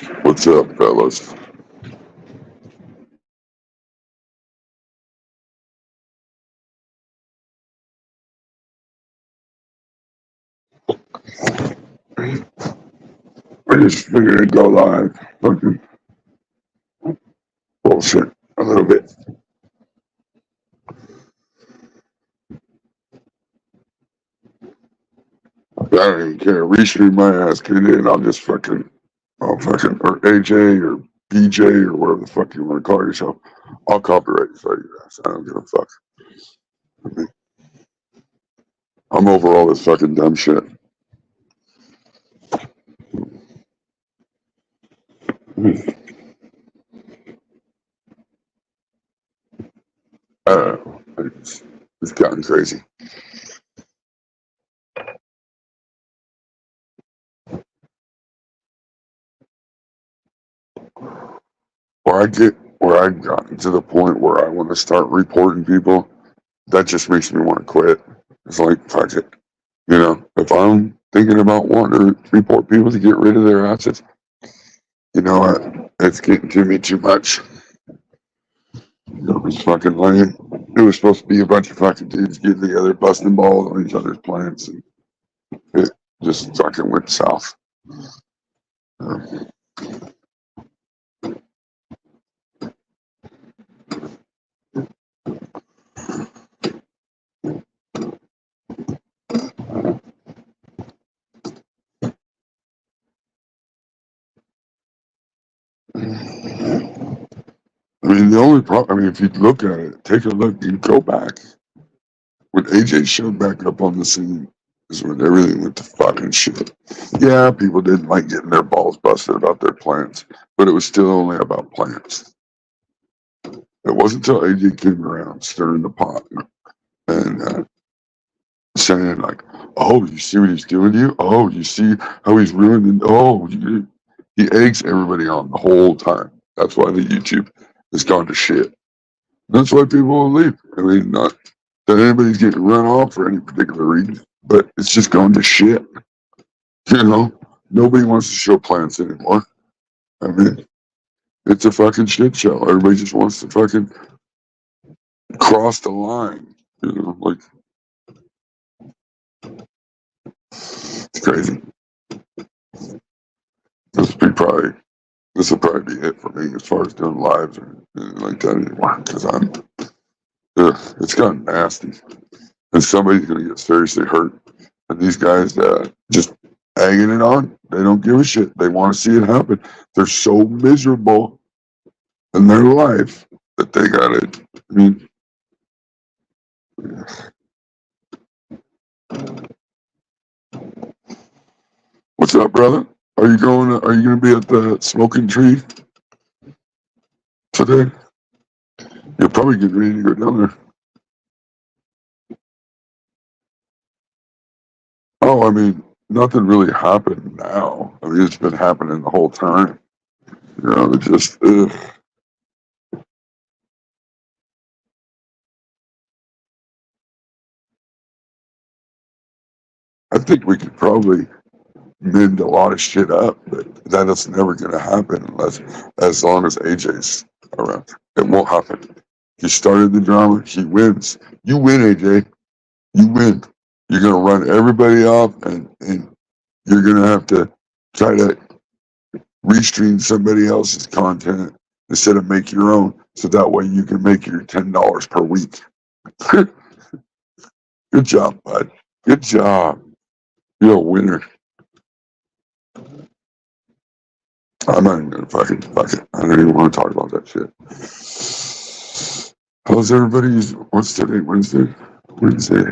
What's up, fellas? I just figured I'd go live. Fucking bullshit a little bit. I don't even care. Restream my ass, kid, and or AJ or BJ or whatever the fuck you want to call yourself. I'll copyright you for your ass. I don't give a fuck. I mean, I'm over all this fucking dumb shit. Uh, it's gotten crazy. Where I've gotten to the point where I want to start reporting people, that just makes me want to quit. It's like, fuck it. You know, if I'm thinking about wanting to report people to get rid of their assets, you know what? It's getting to me too much. It was fucking lame. It was supposed to be a bunch of fucking dudes getting together, busting balls on each other's plants, and it just fucking went south. Uh, I mean, the only problem, I mean, if you look at it, take a look, you go back. When AJ showed back up on the scene, is when everything went to fucking shit. Yeah, people didn't like getting their balls busted about their plants, but it was still only about plants. It wasn't until AJ came around stirring the pot and saying like, "Oh, you see what he's doing to you? Oh, you see how he's ruining? Oh, he eggs everybody on the whole time. That's why the YouTube has gone to shit. That's why people will leave. I mean, not that anybody's getting run off for any particular reason, but it's just going to shit. You know, nobody wants to show plants anymore. I mean, it's a fucking shit show. Everybody just wants to fucking cross the line. You know, like it's crazy. This will be probably this will probably be it for me as far as doing lives or anything like that anymore. Because it's gotten nasty, and somebody's gonna get seriously hurt. And these guys just egging it on. They don't give a shit. They want to see it happen. They're so miserable in their life that they gotta. I mean, what's up, brother? Are you going? Are you going to be at the smoking tree today? You're probably getting ready to go down there. Oh, I mean, nothing really happened now. I mean, it's been happening the whole time. You know, it just. I think we could probably mend a lot of shit up, but that is never going to happen unless, as long as AJ's around. It won't happen. He started the drama. He wins. You win, AJ. You win. You're going to run everybody off, and you're going to have to try to restream somebody else's content instead of make your own, so that way you can make your $10 per week. Good job, bud. Good job. You're a winner. I'm not even gonna fuck it. I don't even want to talk about that shit. How's everybody's? What's today? Wednesday. Wednesday.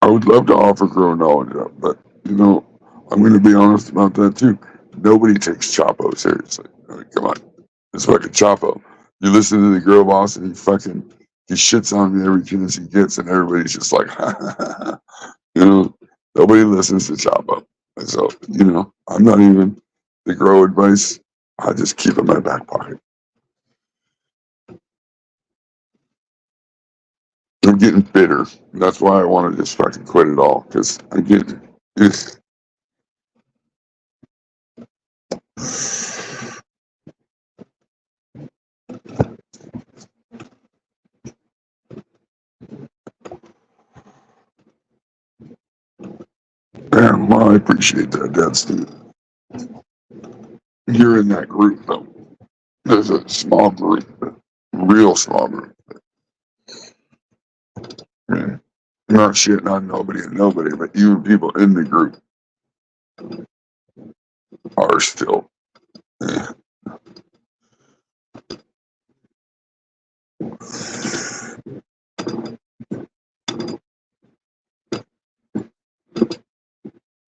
I would love to offer grow knowledge up, but you know, I'm going to be honest about that too. Nobody takes Chapo seriously. I mean, come on, it's fucking Chapo. You listen to the girl boss, and he shits on me every chance he gets, and everybody's just like, you know, nobody listens to Chapo. And so, you know, I'm not even the grow advice. I just keep it in my back pocket. I'm getting bitter. That's why I want to just fucking quit it all. Because I get it's man, well, I appreciate that, That's the you're in that group though. There's a small group, real small group. Man, not shitting on nobody and nobody, but even people in the group are still. Eh.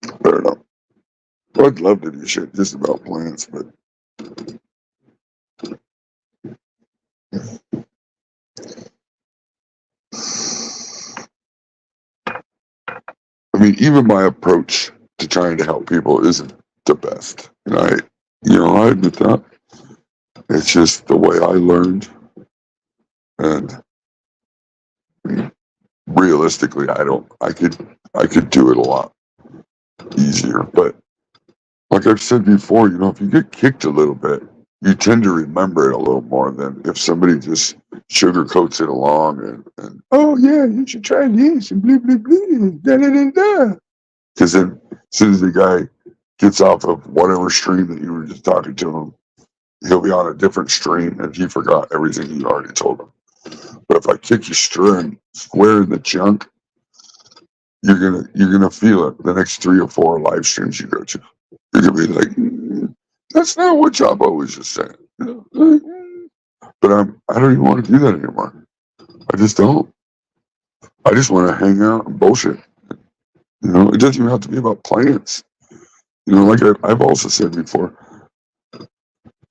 I don't know. I'd love to do shit just about plants, but I mean, even my approach to trying to help people isn't the best. And I admit that. It's just the way I learned. And realistically, I could do it a lot easier. But like I've said before, if you get kicked a little bit, you tend to remember it a little more than if somebody just sugarcoats it along and oh yeah, you should try this and blah blah blah da da da da. Because then as soon as the guy gets off of whatever stream that you were just talking to him, he'll be on a different stream and he forgot everything you already told him. But if I kick you square in the junk, you're gonna feel it the next 3 or 4 live streams you go to. You're gonna be like, that's not what Jabba was just saying. But I don't even want to do that anymore. I just don't. I just want to hang out and bullshit. It doesn't even have to be about plants. Like I've also said before,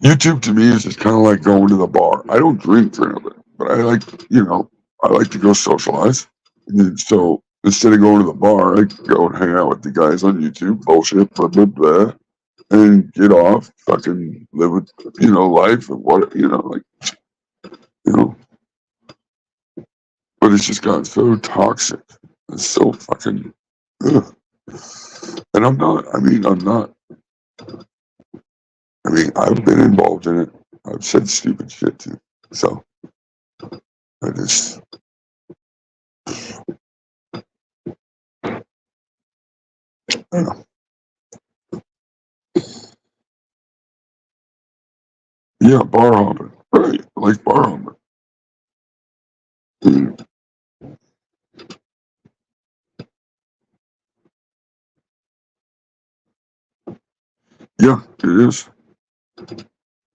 YouTube to me is just kind of like going to the bar. I don't drink for it, but I like to go socialize. And so instead of going to the bar, I go and hang out with the guys on YouTube, bullshit, blah, blah, blah, and get off, fucking live with, life and what, you know, but it's just gotten so toxic. It's so fucking, ugh. And I'm not, I've been involved in it. I've said stupid shit too. So I just, I don't know. Yeah, bar hopping. Right. I like bar hopping. Mm, yeah, it is.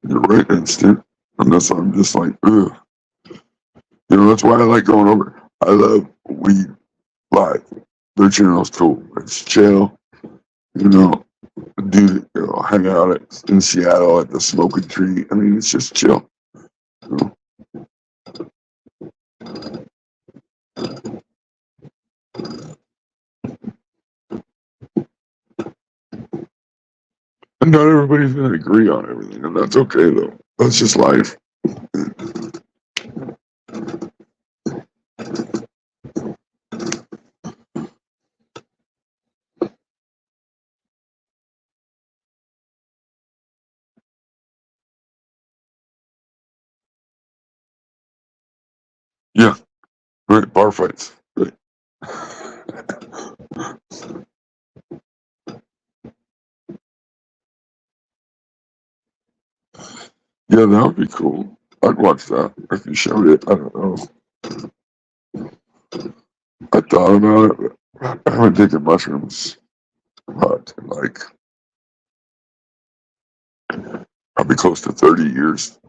You're right, instant. Unless I'm just like, ugh. That's why I like going over. I love Weed Live. Their channel's cool. It's chill. You know, hang out in Seattle at the Smoking Tree. It's just chill. You know? And not everybody's going to agree on everything, and that's okay, though. That's just life. Yeah, right. Bar fights. Right. Yeah, that would be cool. I'd watch that if you showed it. I don't know. I thought about it, but I haven't taken mushrooms like probably close to 30 years.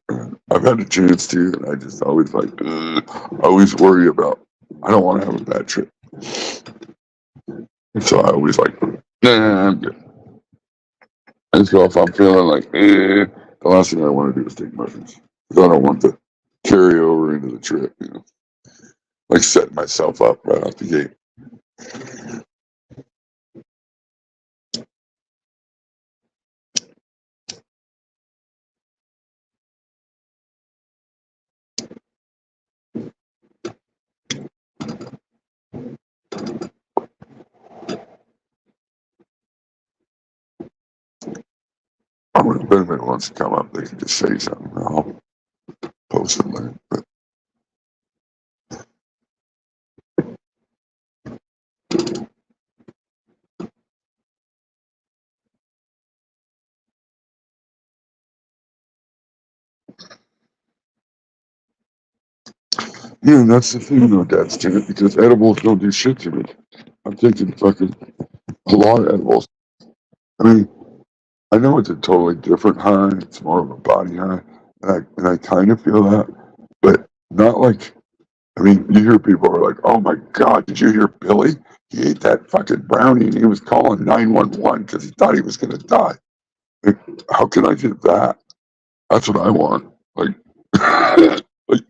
And I've had a chance to, and I just always I always worry about, I don't want to have a bad trip. And so I always nah, I'm good. And so if I'm feeling the last thing I want to do is take mushrooms. Because I don't want to carry over into the trip, like setting myself up right out the gate. If anybody wants to come up, they can just say something. I'll post a link. But yeah, that's the thing, though, Dad's to it, because edibles don't do shit to me. I'm taking fucking a lot of edibles. I mean, I know it's a totally different high. It's more of a body high, and I kind of feel that, but not like. I mean, you hear people are like, "Oh my God, did you hear Billy? He ate that fucking brownie and he was calling 911 because he thought he was gonna die." Like, how can I get that? That's what I want. Like, like,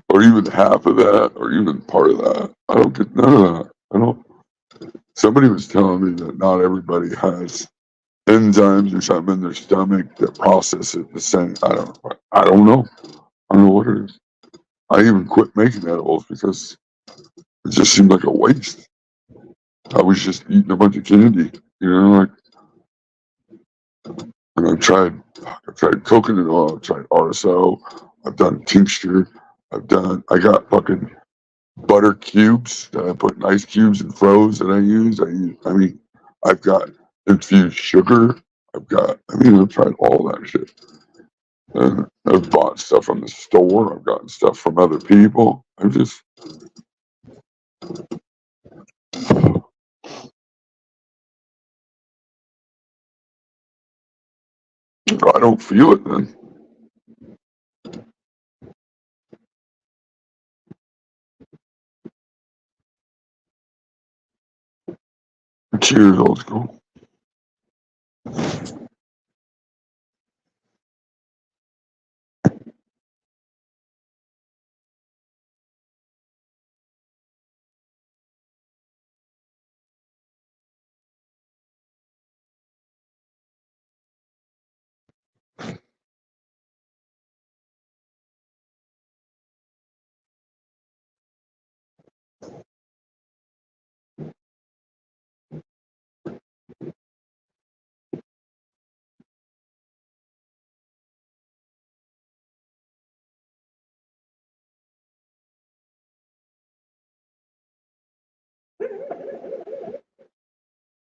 or even half of that, or even part of that. I don't get none of that. I don't. Somebody was telling me that not everybody has enzymes or something in their stomach that process it the same. I don't know. I don't know. I don't know what it is. I even quit making edibles because it just seemed like a waste. I was just eating a bunch of candy, like. And I've tried coconut oil, I've tried RSO, I've done tincture, I got fucking butter cubes that I put in ice cubes and froze that I use. I mean, I've got infused sugar. I've tried all that shit. And I've bought stuff from the store. I've gotten stuff from other people. I don't feel it then. Cheers, old school.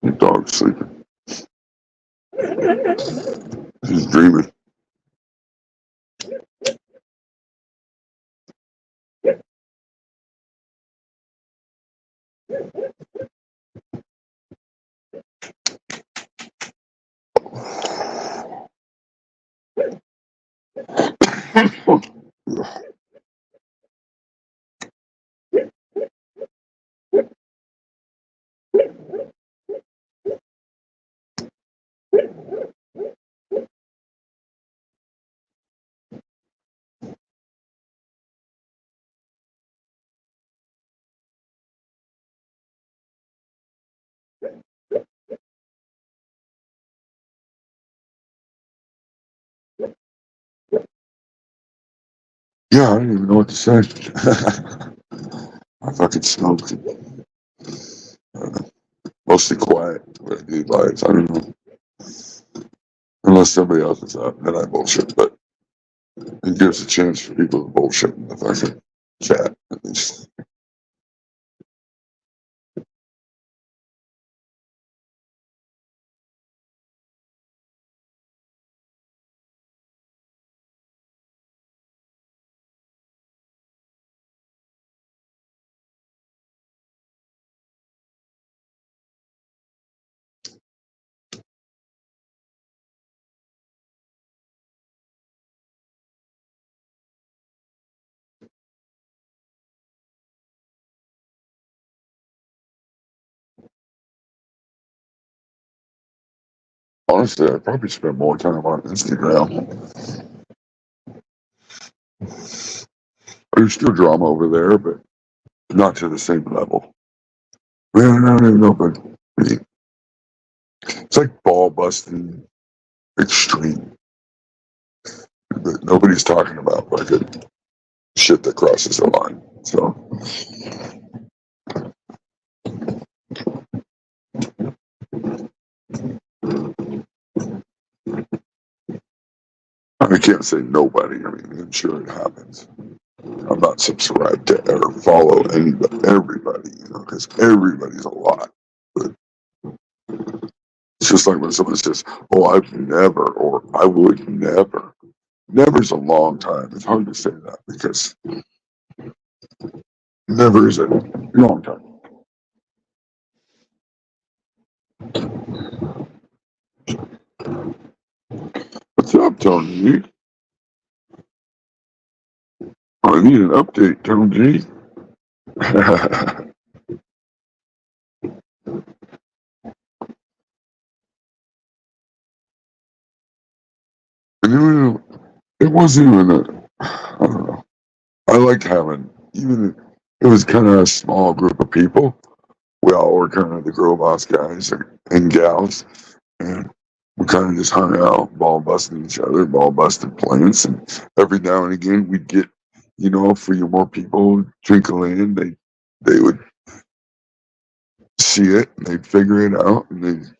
Your dog's sleeping. He's dreaming. Yeah, I don't even know what to say. I fucking smoke. Mostly quiet. But I do lives. I don't know. Unless somebody else is up, then I bullshit. But it gives a chance for people to bullshit in the fucking chat, at least. Honestly, I probably spend more time on Instagram. There's still drama over there, but not to the same level. Man, I don't even know, but I mean, it's like ball busting extreme. But nobody's talking about fucking shit that crosses the line. So, can't say nobody. I mean, I'm sure it happens. I'm not subscribed to or follow everybody, because everybody's a lot. But it's just like when someone says, "Oh, I've never," or "I would never." Never's a long time. It's hard to say that because never is a long time. What's up, Tony? I need an update, Tony. And it wasn't even I don't know. I liked having, even if it was kind of a small group of people. We all were kind of the girl boss guys and gals, and we kind of just hung out, ball busting each other, ball busting plants, and every now and again we'd get, a few more people trickle in. They would see it, and they'd figure it out, and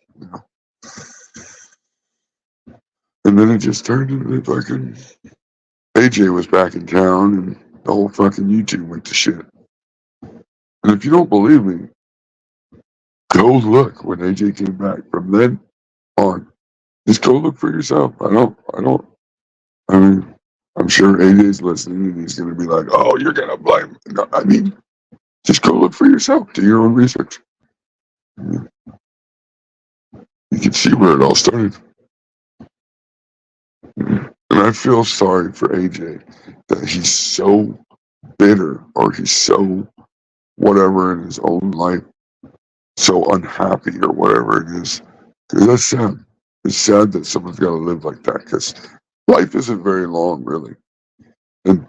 and then it just turned into fucking AJ was back in town, and the whole fucking YouTube went to shit. And if you don't believe me, go look when AJ came back. From then on, just go look for yourself. I mean, I'm sure AJ's listening and he's going to be like, "Oh, you're going to blame." No, I mean, just go look for yourself. Do your own research. You can see where it all started. And I feel sorry for AJ that he's so bitter or he's so whatever in his own life, so unhappy or whatever it is. Because that's sad. It's sad that someone's got to live like that because life isn't very long, really. And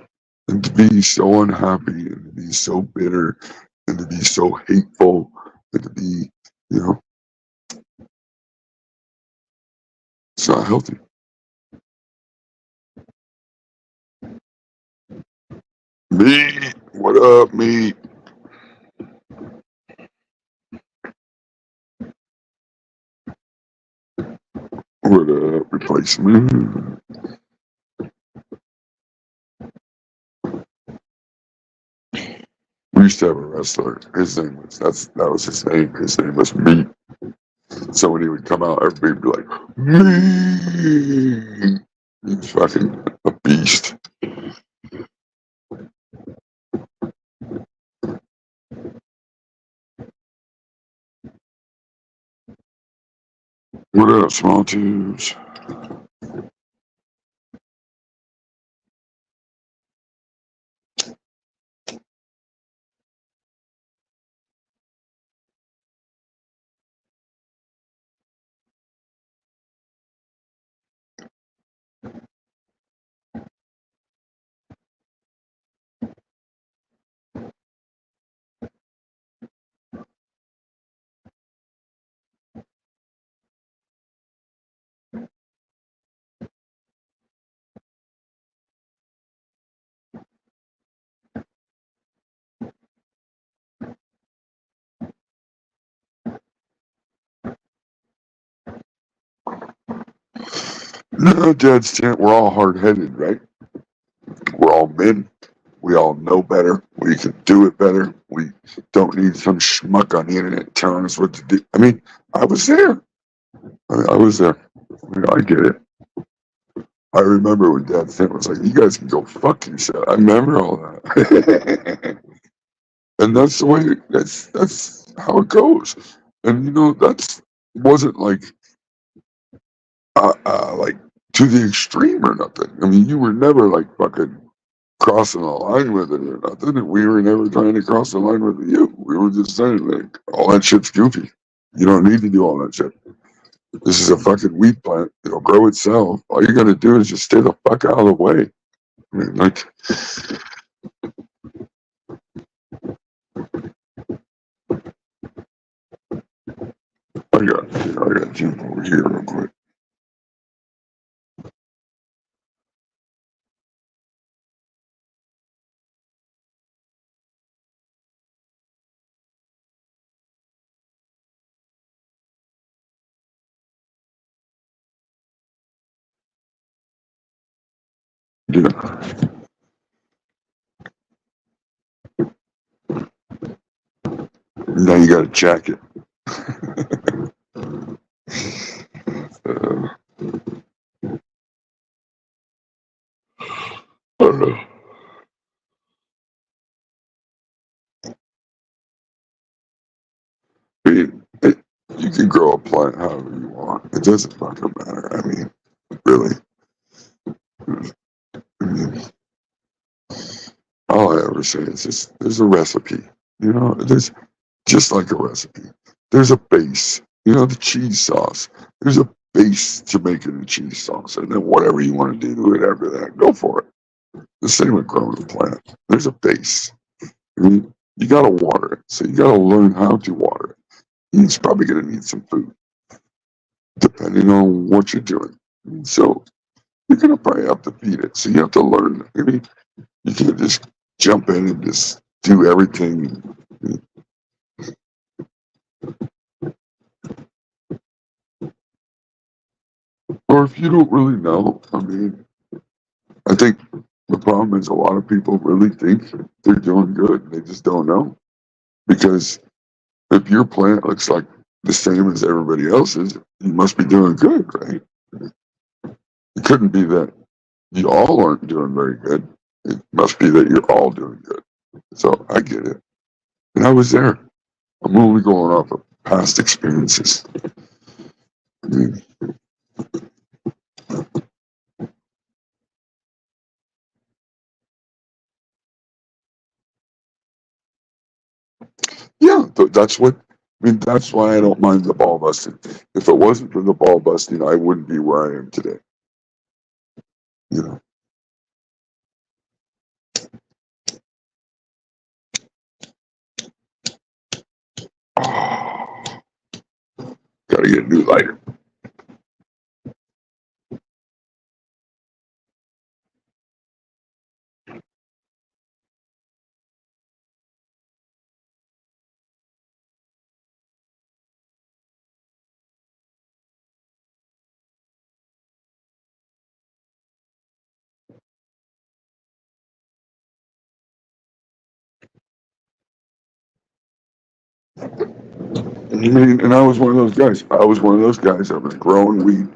and to be so unhappy and to be so bitter and to be so hateful and to be, you know, it's not healthy. Me, what up, me? What up, replacement? We used to have a wrestler. His name was that was his name. His name was Meat. So when he would come out, everybody would be like, Meat. He's fucking a beast. What up, small tubes? No, Dad Stant, we're all hard headed, right? We're all men. We all know better. We can do it better. We don't need some schmuck on the internet telling us what to do. I mean, I was there. I was there. I get it. I remember when Dad Stant was like, "You guys can go fuck yourself." I remember all that. And that's the way. That's how it goes. And that's wasn't like to the extreme or nothing. I mean, you were never like fucking crossing the line with it or nothing. And we were never trying to cross the line with you. We were just saying like all that shit's goofy. You don't need to do all that shit. This is a fucking weed plant. It'll grow itself. All you gotta do is just stay the fuck out of the way. I mean, like, I got Jim over here real quick. Yeah. Now you got to check it. uh, I don't know. I mean, you can grow a plant however you want. It doesn't fucking matter. I mean, really. I mean, all I ever say is just there's a recipe. You know, there's just like a recipe. There's a base. You know, the cheese sauce. There's a base to making a cheese sauce, and then whatever you want to do to it after that, go for it. The same with growing a plant. There's a base. I mean, you gotta water it, so you gotta learn how to water it. It's probably gonna need some food, depending on what you're doing. So you're gonna probably have to feed it. So you have to learn. I mean, you can't just jump in and just do everything. Or if you don't really know, I mean, I think the problem is a lot of people really think they're doing good. They just don't know. Because if your plant looks like the same as everybody else's, you must be doing good, right? It couldn't be that you all aren't doing very good. It must be that you're all doing good. So I get it. And I was there. I'm only going off of past experiences. I mean, yeah, that's what. I mean, that's why I don't mind the ball busting. If it wasn't for the ball busting, I wouldn't be where I am today. You know. Got to get a new lighter. I mean, and I was one of those guys. I was one of those guys that was growing weed,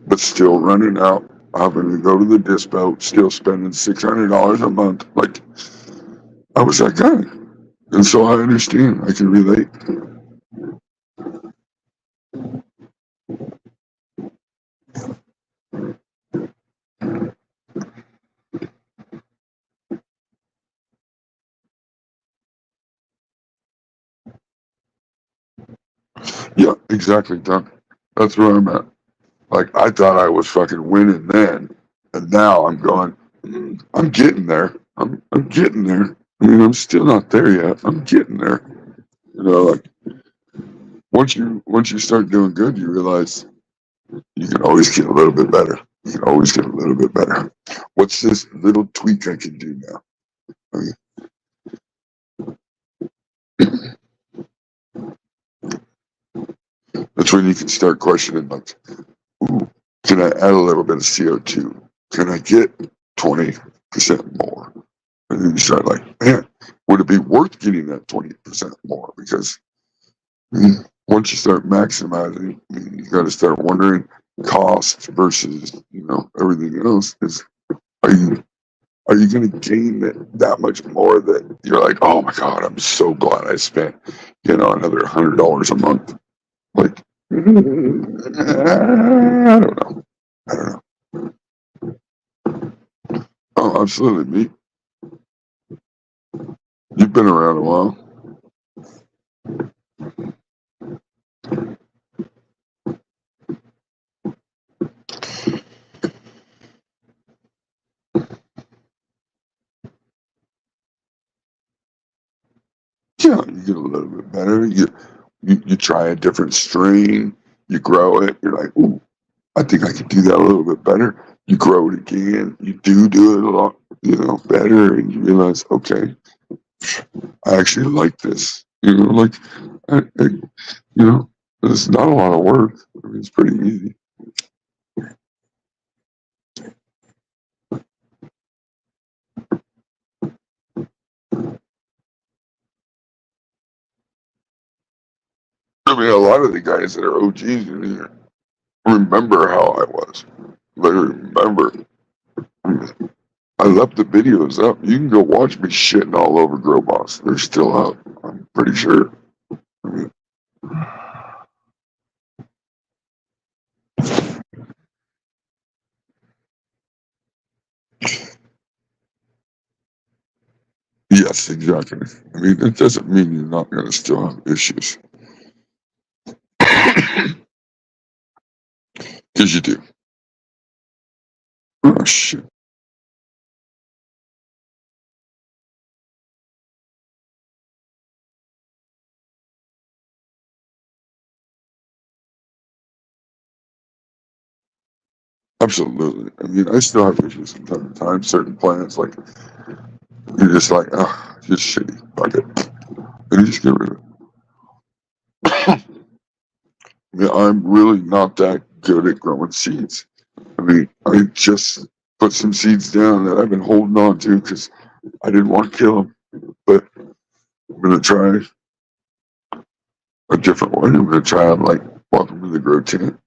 but still running out, having to go to the dispo, still spending $600 a month. Like I was that guy, and so I understand. I can relate. Yeah, exactly, Doc. That's where I'm at. Like I thought I was fucking winning then, and now I'm going. I'm getting there. I'm getting there. I mean, I'm still not there yet. I'm getting there. You know, like once you start doing good, you realize you can always get a little bit better. You can always get a little bit better. What's this little tweak I can do now? I mean, that's when you can start questioning, like, ooh, can I add a little bit of CO2? Can I get 20% more? And then you start like, man, would it be worth getting that 20% more? Because once you start maximizing, you got to start wondering cost versus everything else. Is are you are you going to gain that much more that you're like, oh my god, I'm so glad I spent another $100 a month? Like, I don't know. I don't know. Oh, absolutely, me. You've been around a while. Yeah, you get a little bit better. You try a different strain. You grow it. You're like, ooh, I think I could do that a little bit better. You grow it again. You do it a lot, better, and you realize, okay, I actually like this. Like, I, it's not a lot of work. I mean, it's pretty easy. I mean, a lot of the guys that are OGs in here remember how I was. They remember. I left the videos up. You can go watch me shitting all over Growboss. They're still up. I'm pretty sure. I mean, yes, exactly. I mean, it doesn't mean you're not going to still have issues. Because you do. Oh, shit. Absolutely. I mean, I still have issues from time to time. Certain plants, like, you're just like, oh, just shitty. Fuck it. And you just get rid of it. I mean, I'm really not that good at growing seeds. I mean, I just put some seeds down that I've been holding on to because I didn't want to kill them. But I'm going to try a different one. I'm going to try like Welcome to the Grow Tent,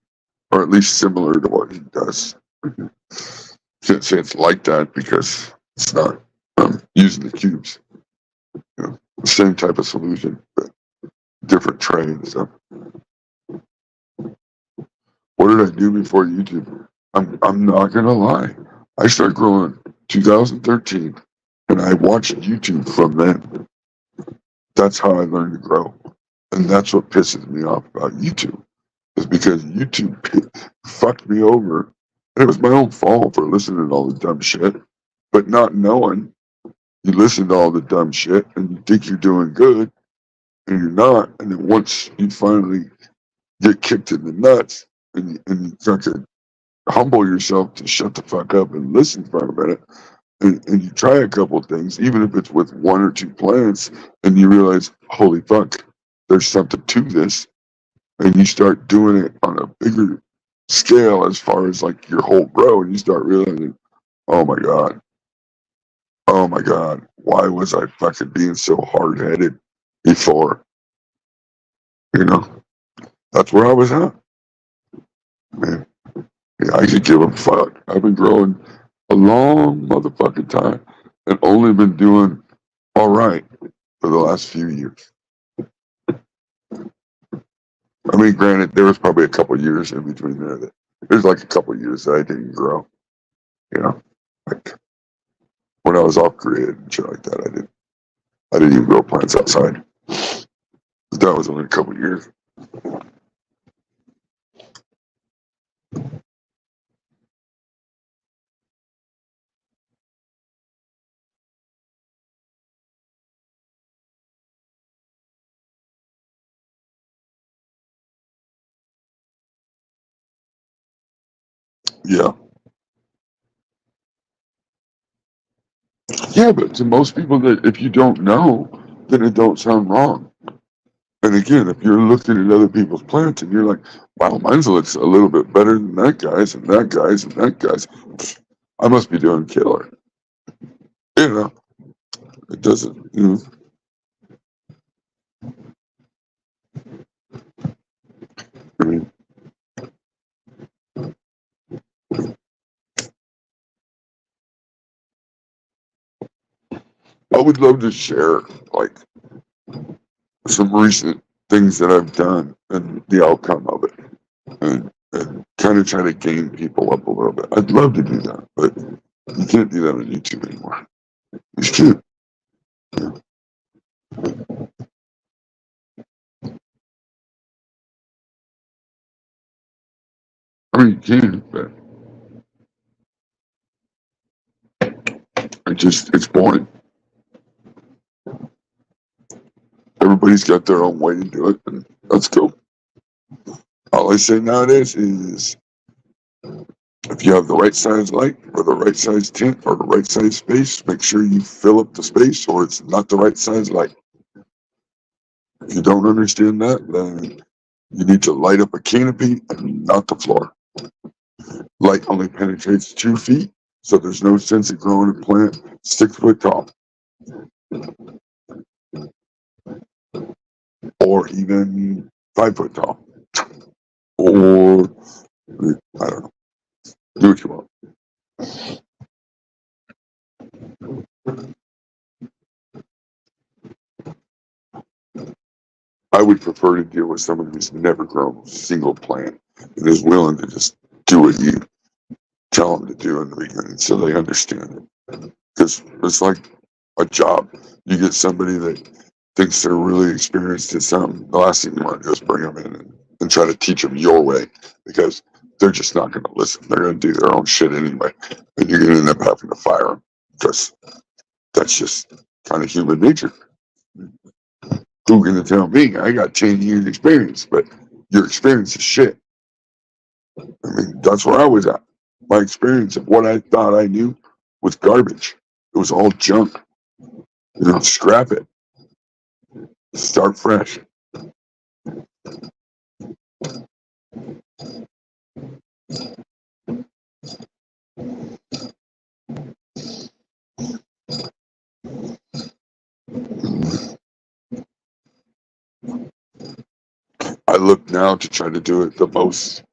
or at least similar to what he does. Can't say it's like that because it's not using the cubes. You know, same type of solution, but different tray and stuff. What did I do before YouTube? I'm not gonna lie. I started growing 2013, and I watched YouTube from then. That's how I learned to grow, and that's what pisses me off about YouTube, is because YouTube fucked me over, and it was my own fault for listening to all the dumb shit, but not knowing. You listen to all the dumb shit, and you think you're doing good, and you're not. And then once you finally get kicked in the nuts, and you start to humble yourself to shut the fuck up and listen for a minute, and you try a couple things, even if it's with one or two plants, and you realize, holy fuck, there's something to this, and you start doing it on a bigger scale as far as like your whole row, and you start realizing, oh my god, why was I fucking being so hard headed before? You know, that's where I was at, man. Yeah, I could give a fuck. I've been growing a long motherfucking time and only been doing all right for the last few years. I mean, granted, there was probably a couple years in between there that there's like a couple years that I didn't grow. You know, like when I was off grid and shit like that, I didn't even grow plants outside. That was only a couple years. Yeah, yeah, but to most people, that if you don't know, then it don't sound wrong. And again, if you're looking at other people's plants and you're like, wow, mine looks a little bit better than that guy's and that guy's and that guy's, I must be doing killer. You know, it doesn't, you know, I mean, I would love to share like some recent things that I've done and the outcome of it, and kind of try to gain people up a little bit. I'd love to do that, but you can't do that on YouTube anymore. You can't. I mean, you can, but it's boring. Everybody's got their own way to do it, and let's go. All I say nowadays is if you have the right size light or the right size tent or the right size space, make sure you fill up the space or it's not the right size light. If you don't understand that, then you need to light up a canopy and not the floor. Light only penetrates 2 feet, so there's no sense of growing a plant 6 foot tall or even 5 foot tall. Or, I don't know. Do what you want. I would prefer to deal with someone who's never grown a single plant and is willing to just do what you tell them to do in the beginning so they understand it. Because it's like a job. You get somebody that thinks they're really experienced at something, the last thing you want to do is bring them in and try to teach them your way because they're just not going to listen. They're going to do their own shit anyway. And you're going to end up having to fire them because that's just kind of human nature. Who's going to tell me? I got 10 years experience, but your experience is shit. I mean, that's where I was at. My experience of what I thought I knew was garbage. It was all junk. Scrap it. Start fresh. I look now to try to do it the most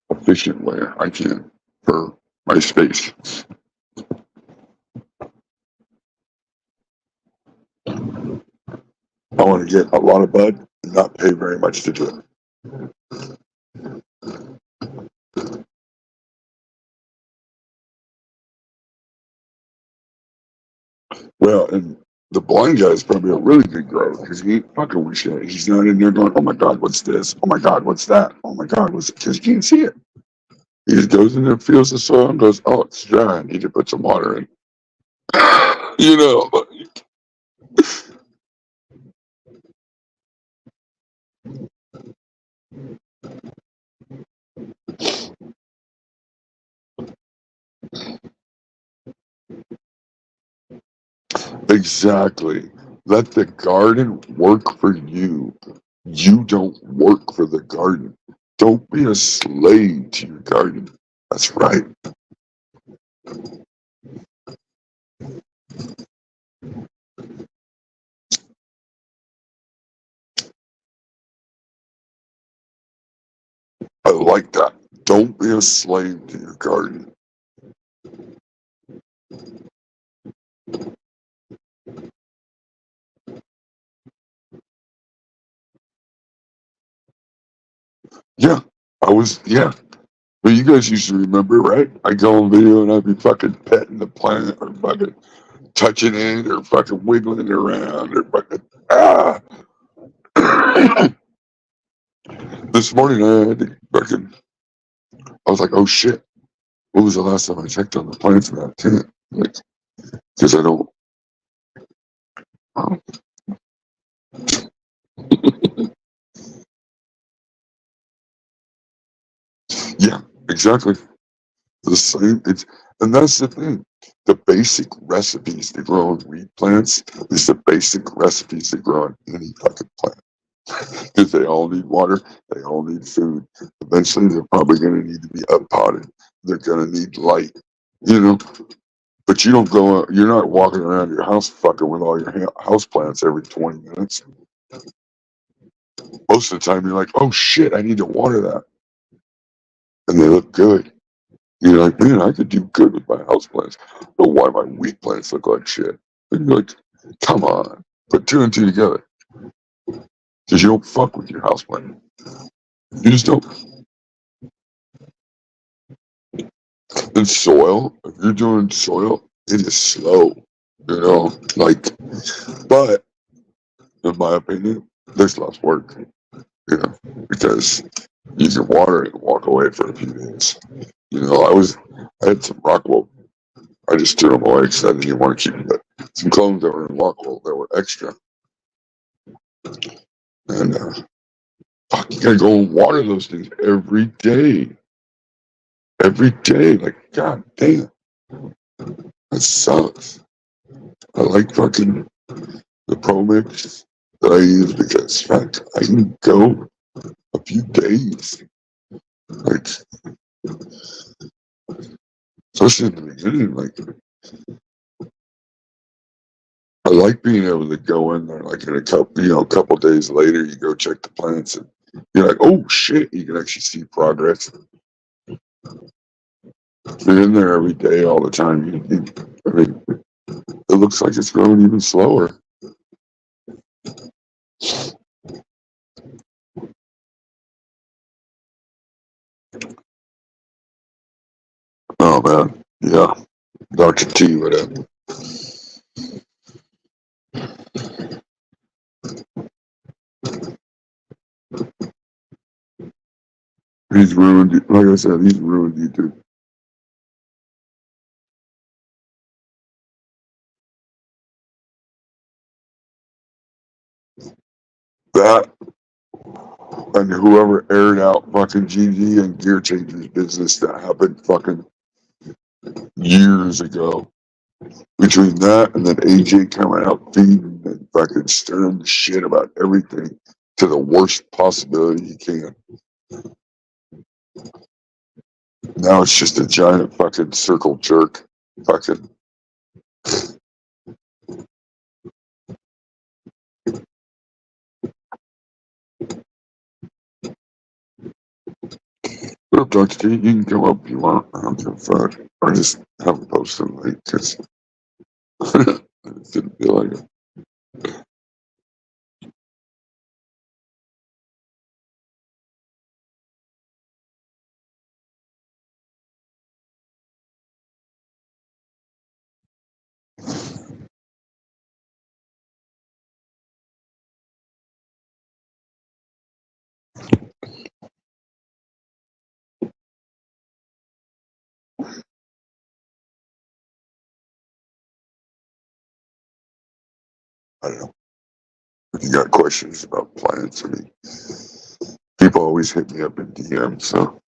efficient way I can for my space. I want to get a lot of bud and not pay very much to do it. Well, and the blind guy is probably a really good grower because he ain't fucking with shit. He's not in there going, oh my God, what's this? Oh my God, what's that? Oh my God, what's it? Because he can't see it. He just goes in there, feels the soil, and goes, oh, it's dry. I need to put some water in. you know, exactly. Let the garden work for you. You don't work for the garden. Don't be a slave to your garden. That's right. I like that. Don't be a slave to your garden. Yeah, yeah. But you guys used to remember, right? I go on video and I'd be fucking petting the plant or fucking touching it or fucking wiggling it around or fucking, ah. This morning I had to fucking, I was like, oh shit. When was the last time I checked on the plants in that tent? Like, because I don't. Yeah, exactly. The same. And that's the thing. The basic recipes to grow on weed plants is the basic recipes to grow on any fucking plant. Because they all need water, they all need food. Eventually, they're probably going to need to be uppotted. They're going to need light, you know. But you don't go. You're not walking around your house fucking with all your house plants every 20 minutes. Most of the time, you're like, oh shit, I need to water that, and they look good. You're like, man, I could do good with my house plants, but why my weed plants look like shit? And you're like, come on, put two and two together. Because you don't fuck with your house plant. You just don't. And soil, if you're doing soil, it is slow, like, but in my opinion, there's less work, because you can water it and walk away for a few days. I had some Rockwell. I just threw them away because I didn't want to keep them. But some clones that were in Rockwell that were extra. And fuck, you gotta go and water those things every day. Every day. Like, god damn. That sucks. I like fucking the Pro Mix that I use because, fuck, I can go a few days. Like, especially in the beginning, like, I like being able to go in there, like, in a couple days later, you go check the plants and You're like, oh shit, you can actually see progress. If you're in there every day, all the time, I mean, it looks like it's growing even slower. Oh man, yeah. Dr. T, whatever. He's ruined, like I said, he's ruined YouTube. That and whoever aired out fucking GG and Gear Changers business that happened fucking years ago. Between that and then AJ coming out feeding and fucking stirring the shit about everything to the worst possibility he can. Now it's just a giant fucking circle jerk. Fucking. What up, Dr. T? You can come up if you want. I don't give a fuck. I just haven't posted late because I just didn't feel like it. I don't know. If you got questions about plants, I mean, people always hit me up in DM, so.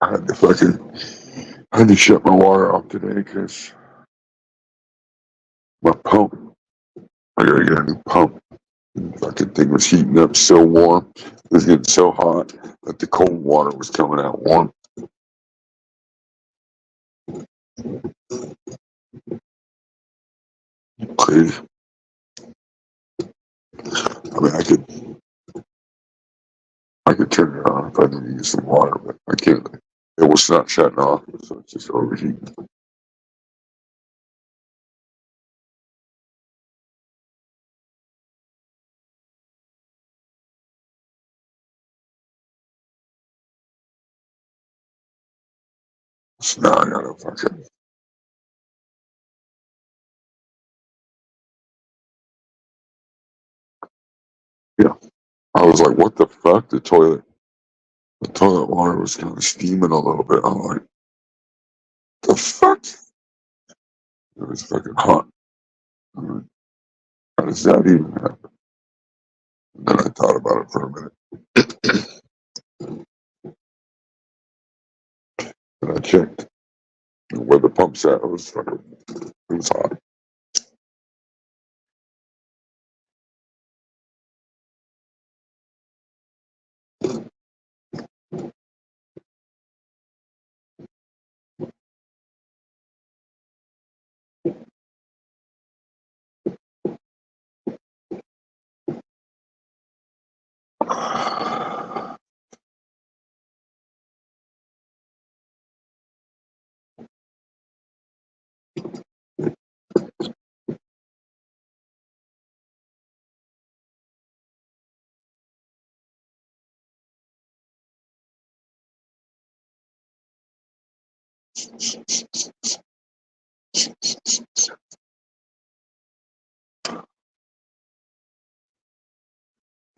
I had to fucking, I had to shut my water off today because my pump, I gotta get a new pump. The fucking thing was heating up so warm. It was getting so hot that the cold water was coming out warm. Crazy. I mean, I could turn it on if I need to use some water, but I can't. It was not shutting off, so it's just overheating. So now I gotta fucking, yeah. I was like, what the fuck? The toilet water was kind of steaming a little bit. I'm like, the fuck? It was fucking hot. I'm like, how does that even happen? And then I thought about it for a minute. And I checked where the pump's at. It was hot.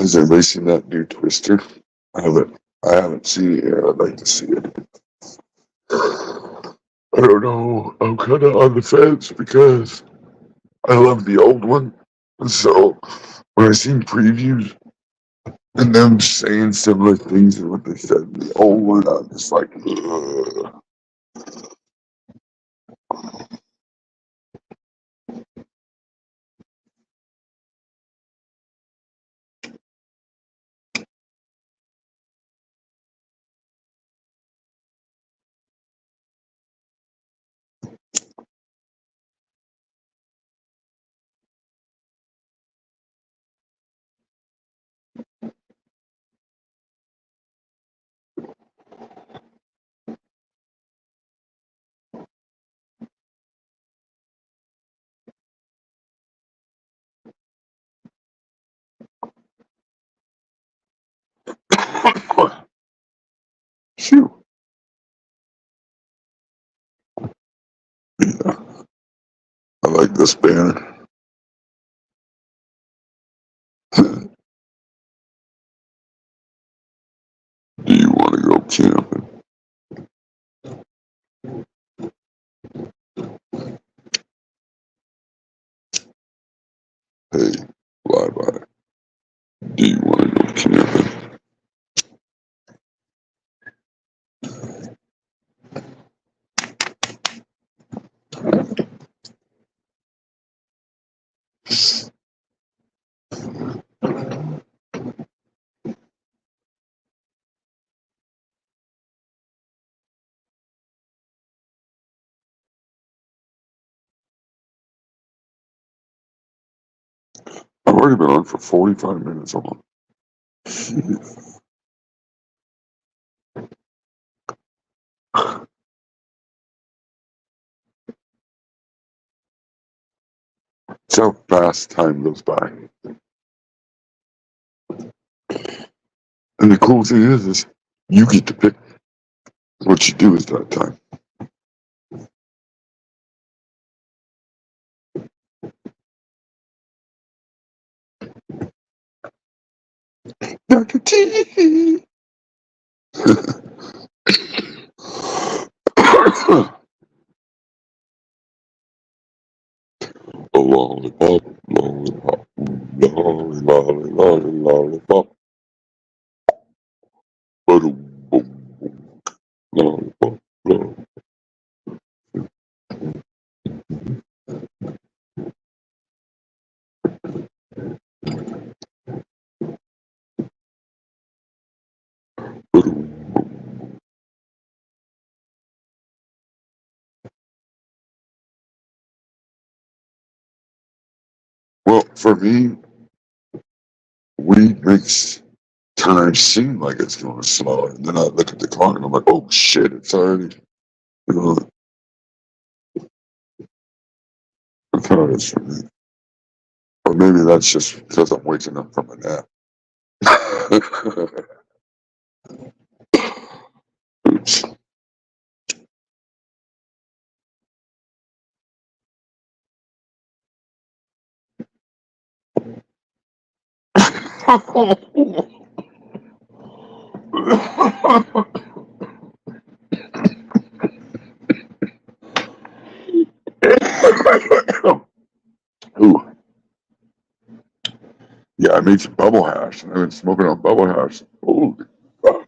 Has anybody seen that new Twister? I haven't seen it yet. I'd like to see it. I don't know. I'm kind of on the fence because I love the old one. And so when I seen previews and them saying similar things to what they said in the old one, I'm just like, ugh. Phew. Yeah, I like this banner. Do you want to go camping? Hey, bye bye. Do you want to go camping? I've already been on for 45 minutes. I'm on. It's how fast time goes by. And the cool thing is you get to pick what you do with that time. Dr. T. A lollipop, lollipop, lolly, lolly, lolly, lollipop. Ba-dum, boom, boom, lollipop, lollipop. Ba-dum. Well, for me, weed makes time seem like it's going slow. And then I look at the clock and I'm like, oh shit, it's already, you know, that's how it is for me. Or maybe that's just because I'm waking up from a nap. Oops. Ooh. Yeah, I made some bubble hash. I've been smoking on bubble hash. Holy fuck.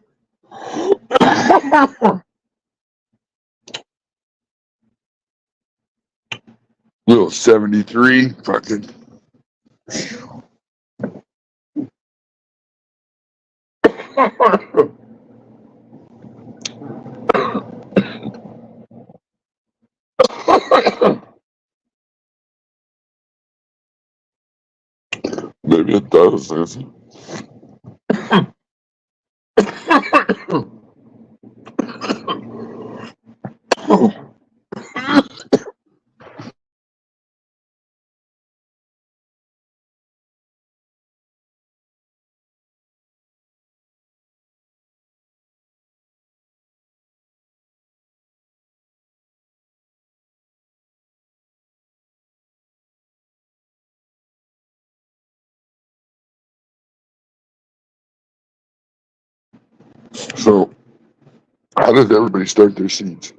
Little 73, fucking. Maybe it does. So, how does everybody start their seeds?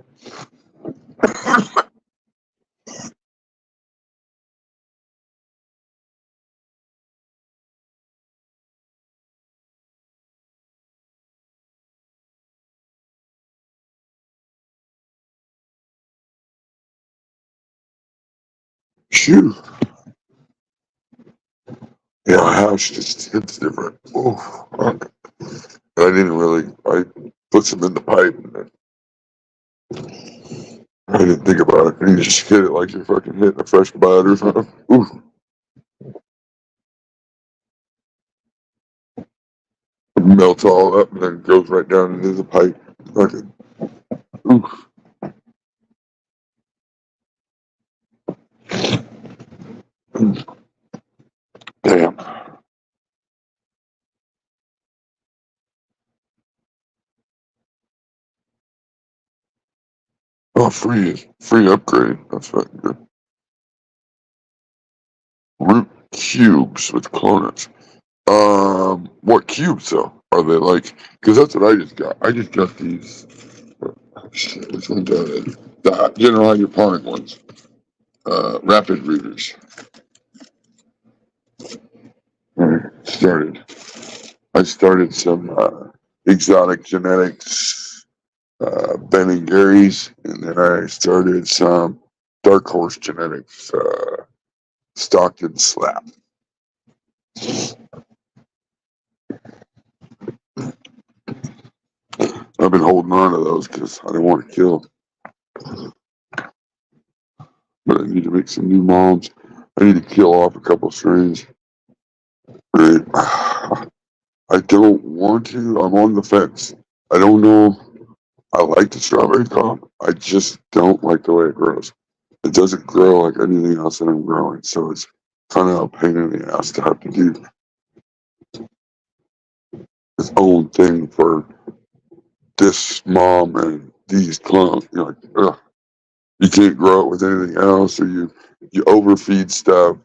Phew. Yeah, a house just hits different. Oh, fuck. I didn't really. I put some in the pipe, and then I didn't think about it. And you just hit it like you're fucking hitting a fresh bud or something. Ooh, it melts all up and then goes right down into the pipe. Fucking, ooh, damn. Oh, free upgrade. That's fucking good. Root cubes with cloners. What cubes though? Are they like? Because that's what I just got. I just got these. Oh, shit, which ones are they? The general hydroponic ones. Rapid readers. Started. I started some exotic genetics, Ben and Gary's, and then I started some dark horse genetics, Stockton Slap. I've been holding on to those because I didn't want to kill, but I need to make some new moms. I need to kill off a couple strains. Right. I don't want to. I'm on the fence. I don't know. I like the strawberry crop. I just don't like the way it grows. It doesn't grow like anything else that I'm growing, so it's kind of a pain in the ass to have to do its own thing for this mom and these clones. You're like, ugh, you can't grow it with anything else, or you overfeed stuff,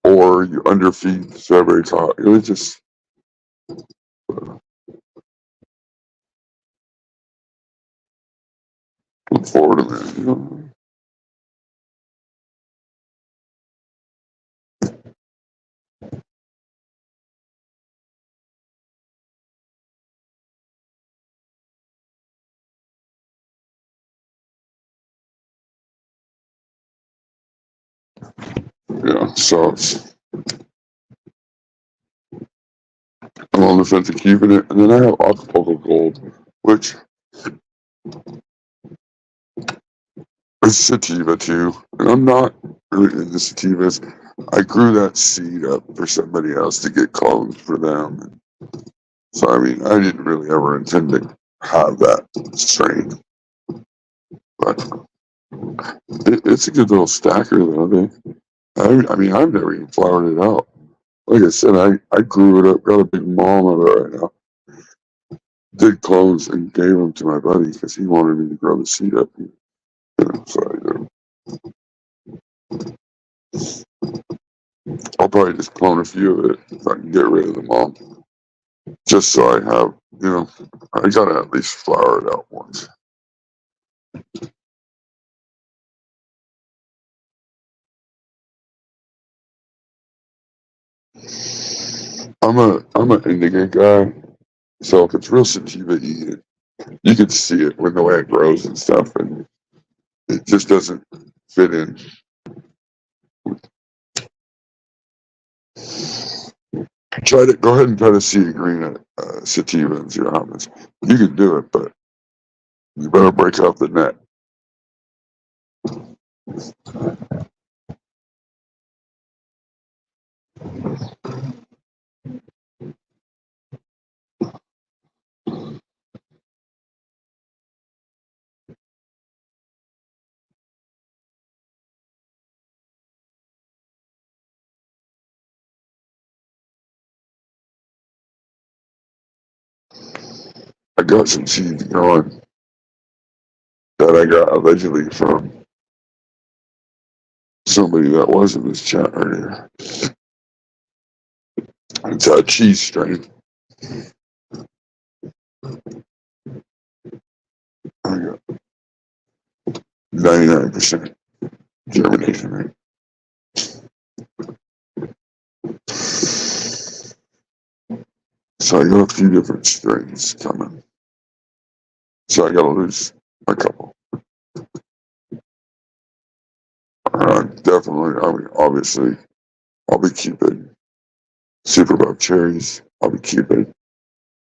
or you underfeed the strawberry crop. It was just look forward to that. You know? Yeah, so I'm on the fence of keeping it, and then I have Acapulco Gold, which is sativa too, and I'm not really into sativas. I grew that seed up for somebody else to get clones for them. So I mean, I didn't really ever intend to have that strain, but it's a good little stacker though. I mean, I've never even flowered it out. Like I said, I grew it up, got a big mom of it right now. Did clones and gave them to my buddy because he wanted me to grow the seed up. You know, so I did. I'll probably just clone a few of it if I can get rid of the mom, just so I have, you know, I gotta at least flower it out once. I'm an indigo guy, so if it's real sativa, you can see it with the way it grows and stuff, and it just doesn't fit in. Try to go ahead and try to see a green sativa and see what happens. You can do it, but you better break out the net. I got some seeds growing that I got allegedly from somebody that was in this chat earlier. It's a cheese strain. 99% germination rate. So I got a few different strains coming. So I got to lose a couple. Definitely, I mean, obviously, I'll be keeping Superbug cherries. I'll be keeping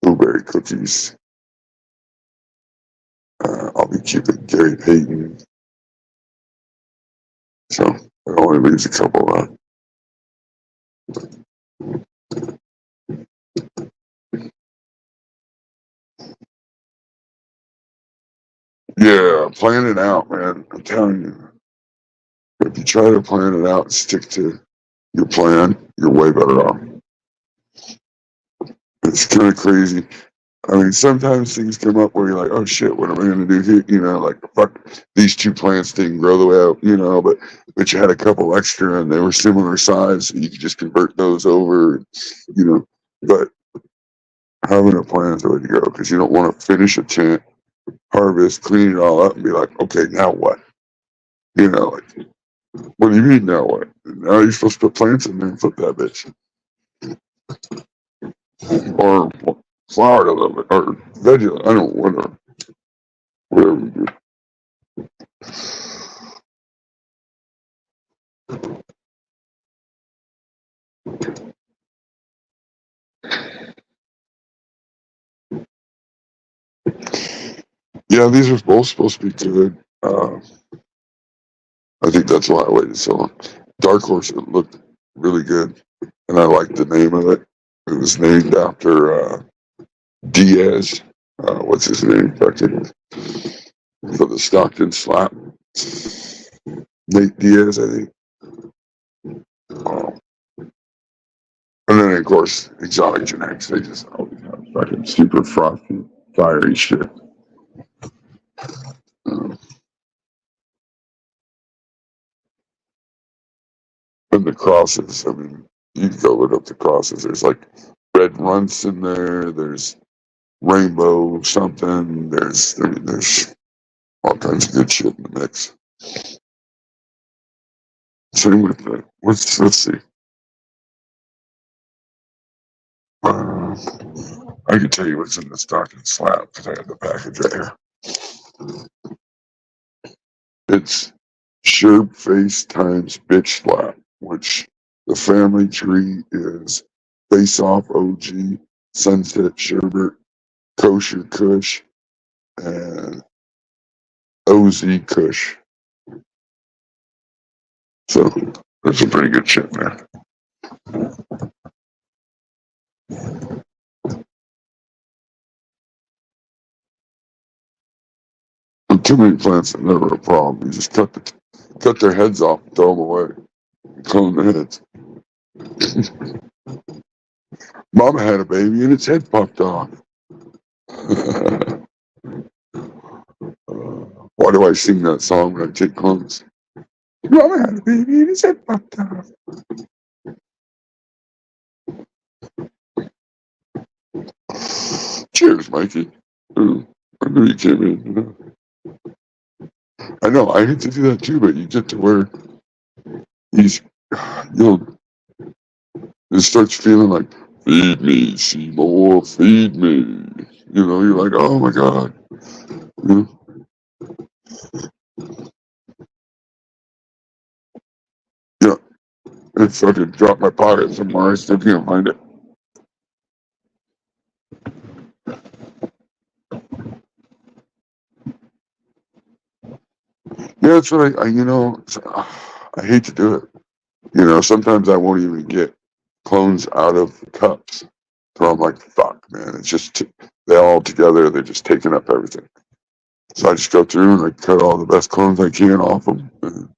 blueberry cookies. I'll be keeping Gary Payton. So it only leaves a couple left. Yeah, plan it out, man. I'm telling you. If you try to plan it out and stick to your plan, you're way better off. It's kind of crazy. I mean, sometimes things come up where you're like, oh shit, what am I going to do here? You know, like, fuck, these two plants didn't grow the way you know, but you had a couple extra and they were similar size, so you could just convert those over, you know. But having a plan is the way to go because you don't want to finish a tent, harvest, clean it all up, and be like, okay, now what? You know, like, what do you mean now what? Now you're supposed to put plants in there and flip that bitch. Or flower a little bit, or veggie, I don't know, whatever we do. Yeah, these are both supposed to be good. I think that's why I waited so long. Dark Horse, it looked really good, and I liked the name of it. It was named after Diaz. What's his name? For the Stockton slap. Nate Diaz, I think. And then, of course, Exotic Genetics. They just always have fucking super frothy, fiery shit. And the crosses, I mean, you can go look up the crosses. There's like red runts in there. There's rainbow something. There's all kinds of good shit in the mix. Same with the, let's see. I can tell you what's in the stocking slab because I have the package right here. It's Sherb Face times Bitch Slap, which the family tree is Face Off OG, Sunset Sherbert, Kosher Kush, and OZ Kush. So that's a pretty good shit, man. And too many plants are never a problem. You just cut their heads off, and throw them away, clone the heads. Mama had a baby and its head popped off. Why do I sing that song when I take clones? Mama had a baby and its head popped off. Cheers, Mikey. Ooh, I knew you came in. I know, I hate to do that too, but you get to where it starts feeling like, feed me, Seymour, feed me. You know, you're like, oh my God. You know? Yeah, it fucking dropped my pocket somewhere. I still can't find it. Yeah, that's what I hate to do it. You know, sometimes I won't even get clones out of cups. So I'm like, fuck, man. It's just, they're all together. They're just taking up everything. So I just go through and I cut all the best clones I can off them. And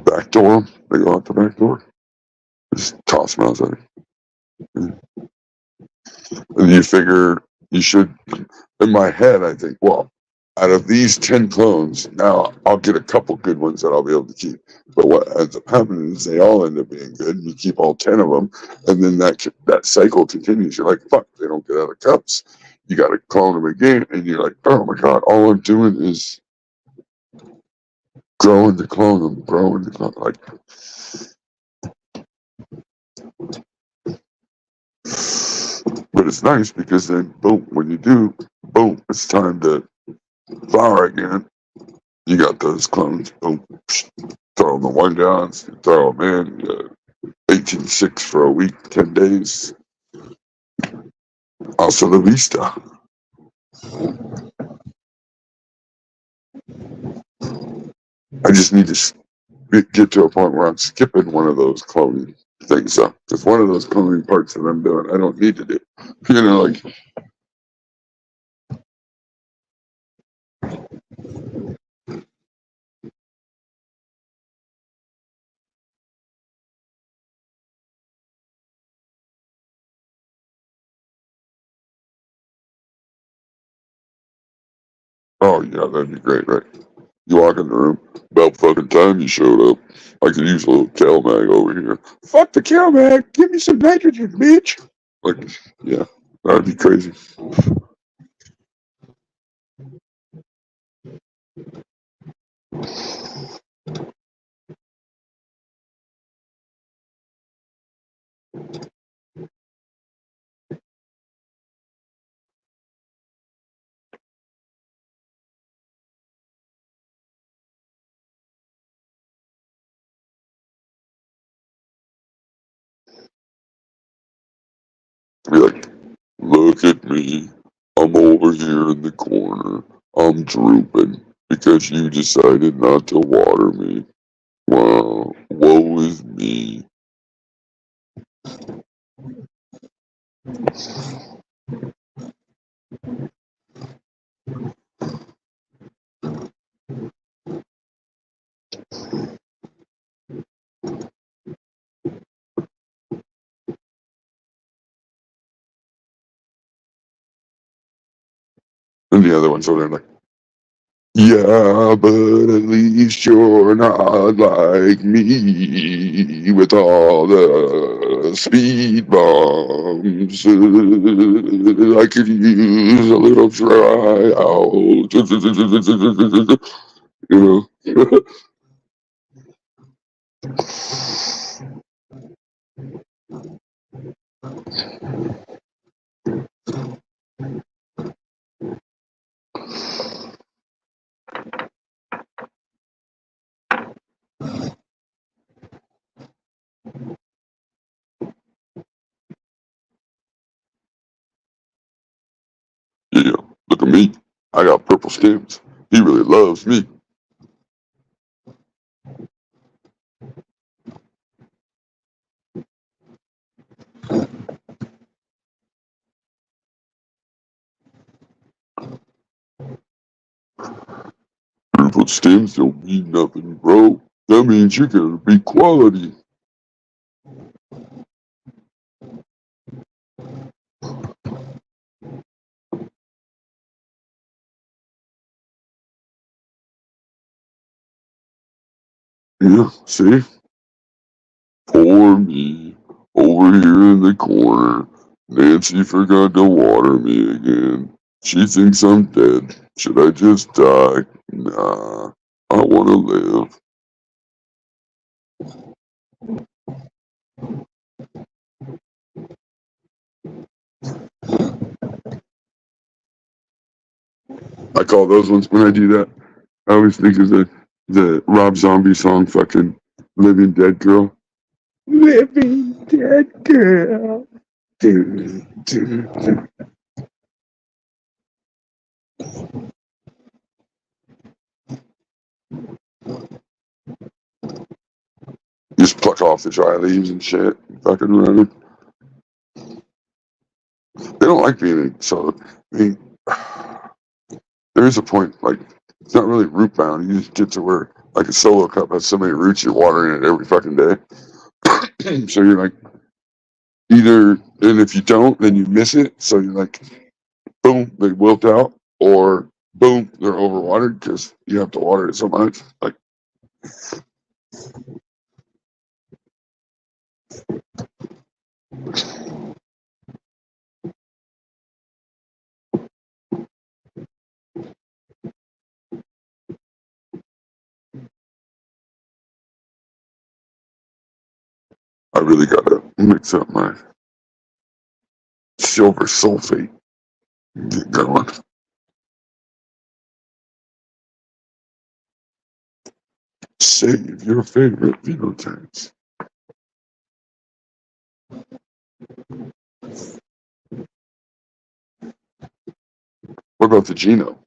backdoor them. They go out the back door. Just toss them outside. And you figure you should, in my head, I think, well, out of these 10 clones, now I'll get a couple good ones that I'll be able to keep. But what ends up happening is they all end up being good, and you keep all 10 of them, and then that cycle continues. You're like, fuck, they don't get out of cups. you got to clone them again, and you're like, oh my god, all I'm doing is growing to clone them, growing to clone. Like, but it's nice because then, boom, when you do, boom, it's time to flower again. You got those clones, boom, throw them the one guns, throw them in. 18.6 for a week, 10 days. Hasta la vista. I just need to get to a point where I'm skipping one of those cloning things up. Because one of those cloning parts that I'm doing, I don't need to do. You know, like, oh yeah, that'd be great, right? You walk in the room, about fucking time you showed up. I could use a little CalMag over here. Fuck the CalMag, give me some nitrogen, bitch. Like, yeah, that'd be crazy. Be like, look at me. I'm over here in the corner. I'm drooping because you decided not to water me. Wow, woe is me. And the other one's over there like, yeah, but at least you're not like me with all the speed bumps. I could use a little dry out. You know? Yeah, look at me. I got purple stems. He really loves me. Purple stems don't mean nothing, bro. That means you're gonna be quality. Yeah, see? Poor me. Over here in the corner. Nancy forgot to water me again. She thinks I'm dead. Should I just die? Nah. I wanna live. I call those ones when I do that. I always think of the Rob Zombie song fucking Living Dead Girl. Living Dead Girl. Do, do, do. Just pluck off the dry leaves and shit. Fucking running. They don't like being so. I mean, there is a point, like, it's not really root bound. You just get to where, like, a solo cup has so many roots, you're watering it every fucking day. So you're like, either, and if you don't, then you miss it. So you're like, boom, they wilt out, or boom, they're overwatered because you have to water it so much. Like, really gotta mix up my silver sulfate and get going. Save your favorite phenotypes. What about the genome?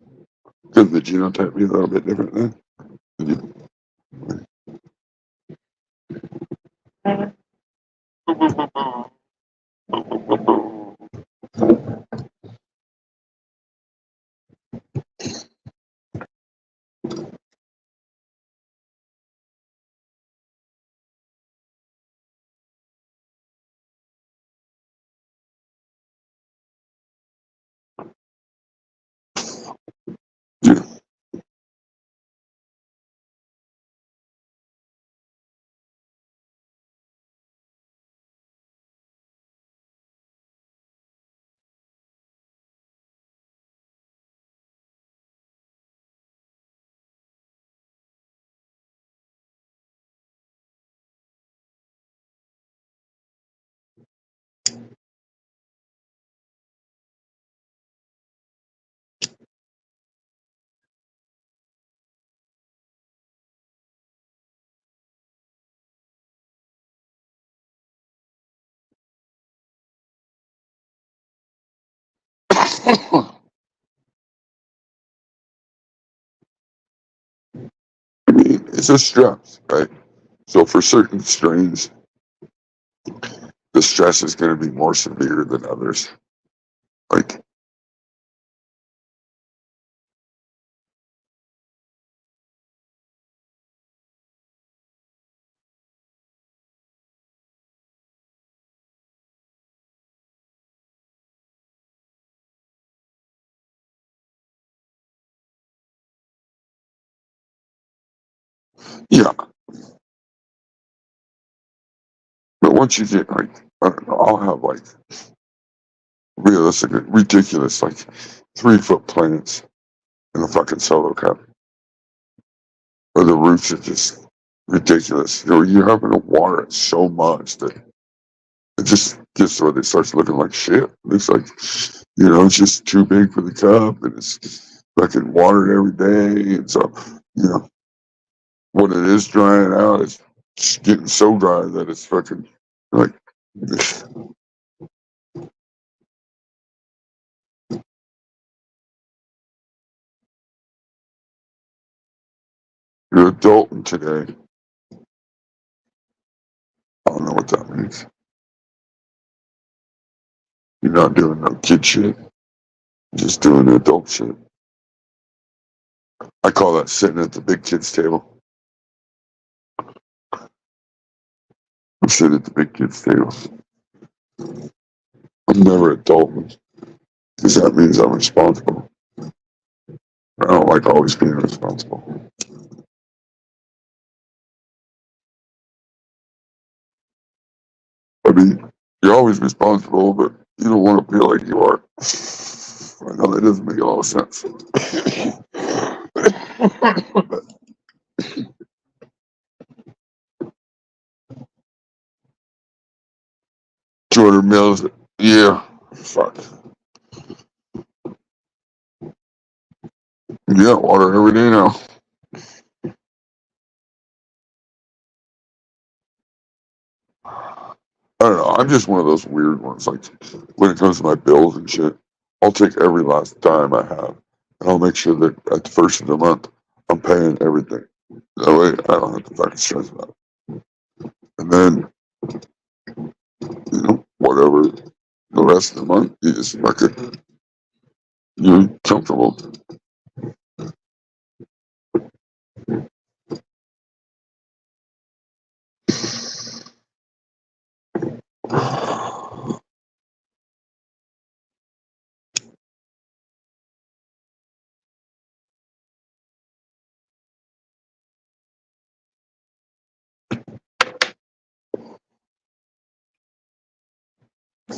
Could the genotype be a little bit different then? Yeah. I mean, it's a stress, right? So for certain strains, the stress is going to be more severe than others. Like, yeah, but once you get like, I don't know, I'll have like realistic, ridiculous, like 3 foot plants in a fucking solo cup, or the roots are just ridiculous. You know, you're having to water it so much that it just gets to where it starts looking like shit. It's like, you know, it's just too big for the cup, and it's fucking watered every day, and so, you know, when it is drying out, it's just getting so dry that it's fucking like you're adulting today. I don't know what that means. You're not doing no kid shit. You're just doing adult shit. I call that sitting at the big kids table. I'm sitting at the big kids table. I'm never adulting because that means I'm responsible. I don't like always being responsible. I mean, you're always responsible, but you don't want to feel like you are. I know that doesn't make a lot of sense. 200 mils. Yeah. Fuck. Yeah, water every day now. I don't know. I'm just one of those weird ones. Like when it comes to my bills and shit, I'll take every last dime I have, and I'll make sure that at the first of the month I'm paying everything. That way I don't have to fucking stress about it. And then whatever the rest of the month you just fucking you're comfortable.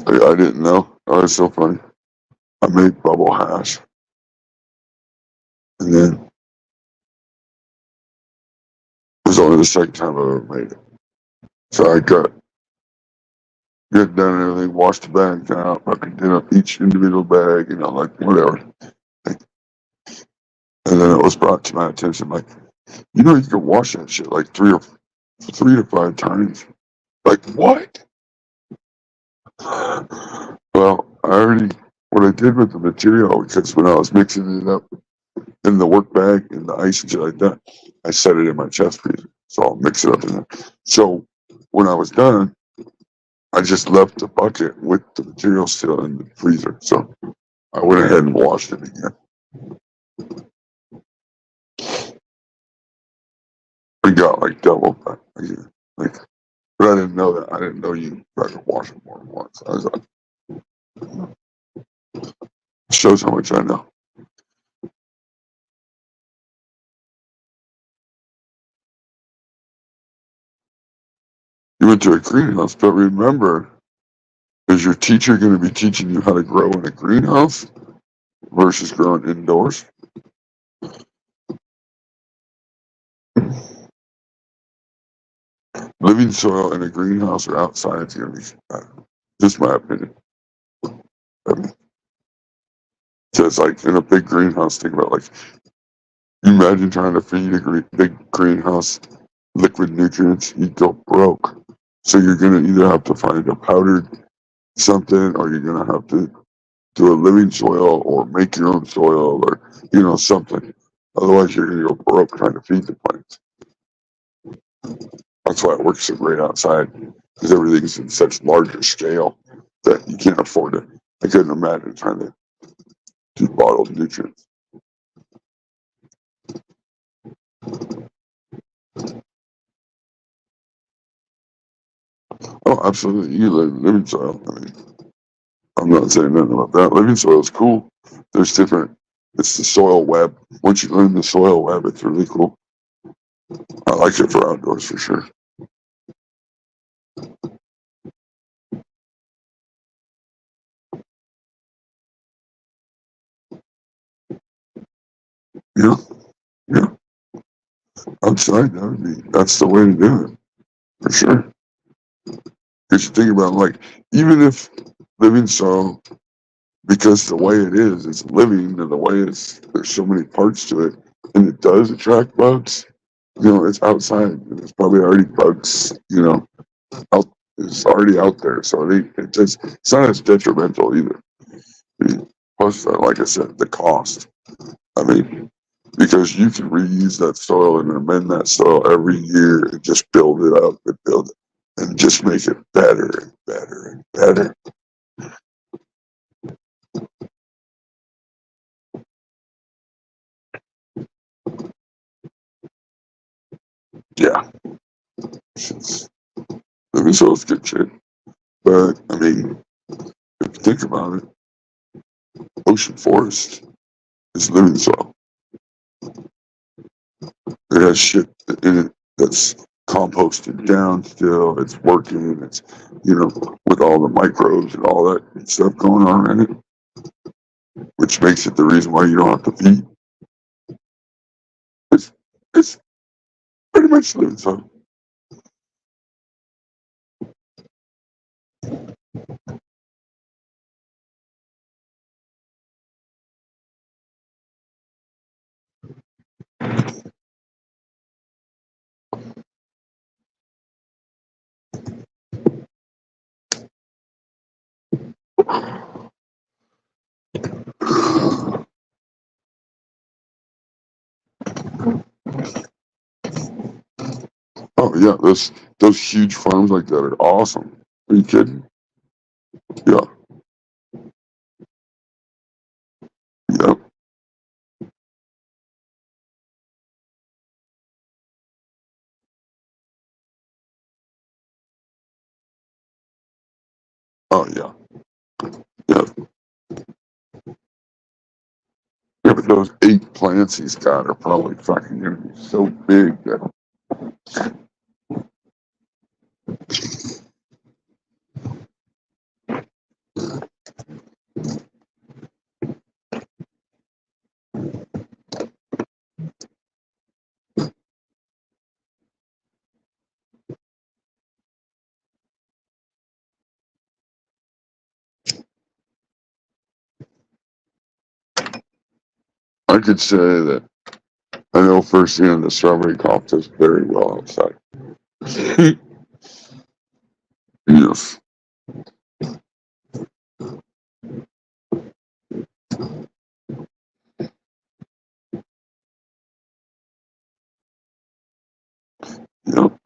I didn't know. Oh, that's so funny. I made bubble hash, and then it was only the second time I ever made it. So I got get done and everything, wash the bags out, fucking did up each individual bag, like whatever. And then it was brought to my attention, like, you can wash that shit like 3 to 5 times. Like, what? Well, what I did with the material, because when I was mixing it up in the work bag, in the ice and shit like that, I set it in my chest freezer. So I'll mix it up in there. So when I was done, I just left the bucket with the material still in the freezer. So I went ahead and washed it again. We got like double that again. Like, but I didn't know that. I didn't know you had to wash it more than once. I was like, shows how much I know. You went to a greenhouse, but remember, is your teacher going to be teaching you how to grow in a greenhouse versus growing indoors? Living soil in a greenhouse or outside is going to be better. Just my opinion. So it's like in a big greenhouse, think about like, you imagine trying to feed a big greenhouse liquid nutrients, you go broke. So you're going to either have to find a powdered something or you're going to have to do a living soil or make your own soil or, something. Otherwise, you're going to go broke trying to feed the plants. That's why it works so great outside, because everything's in such larger scale that you can't afford it. I couldn't imagine trying to do bottled nutrients. Oh, absolutely. You live living soil. I mean, I'm not saying nothing about that. Living soil is cool. There's different. It's the soil web. Once you learn the soil web, it's really cool. I like it for outdoors for sure. Yeah, yeah. Outside, that's the way to do it for sure. Because you think about like, even if living soil, because the way it is, it's living, and the way there's so many parts to it, and it does attract bugs. It's outside, and it's probably already bugs. Out, it's already out there, so it's not as detrimental either. I mean, plus, like I said, the cost. I mean, because you can reuse that soil and amend that soil every year and just build it up and build it and just make it better and better and better. Yeah, it's, living soil's good shit. But I mean, if you think about it, ocean forest is living soil. It has shit in it that's composted down still. It's working. It's, with all the microbes and all that stuff going on in it, which makes it the reason why you don't have to feed. It's pretty much living soil. Oh yeah, those huge farms like that are awesome. Are you kidding? Yeah, yeah. Oh yeah, yeah. Yeah, but those 8 plants he's got are probably fucking gonna be so big that I could say that I know firsthand the strawberry cough does very well outside. Yes. Yep.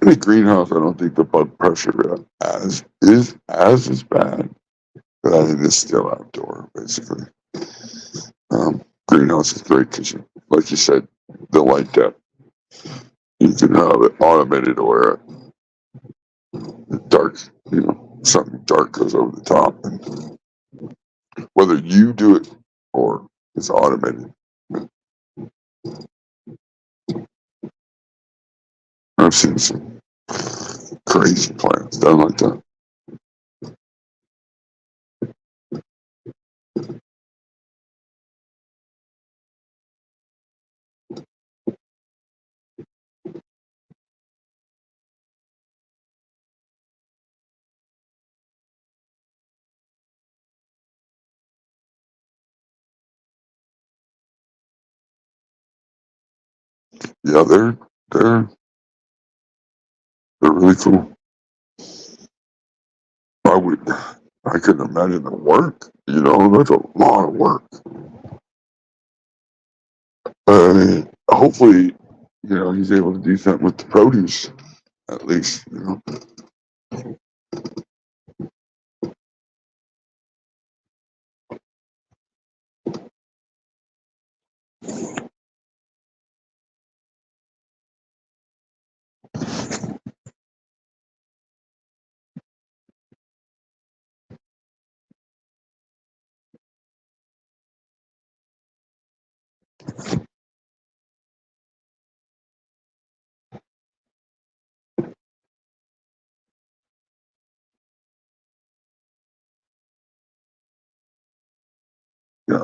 In the greenhouse, I don't think the blood pressure as bad, but I think it's still outdoor basically. Greenhouse is great because, like you said, the light depth. You can have it automated where dark, something dark goes over the top, and whether you do it or it's automated. I've seen some crazy plants done like that. Yeah, they're they're really cool. I couldn't imagine the work. That's a lot of work. Hopefully, he's able to do something with the produce at least. Yeah,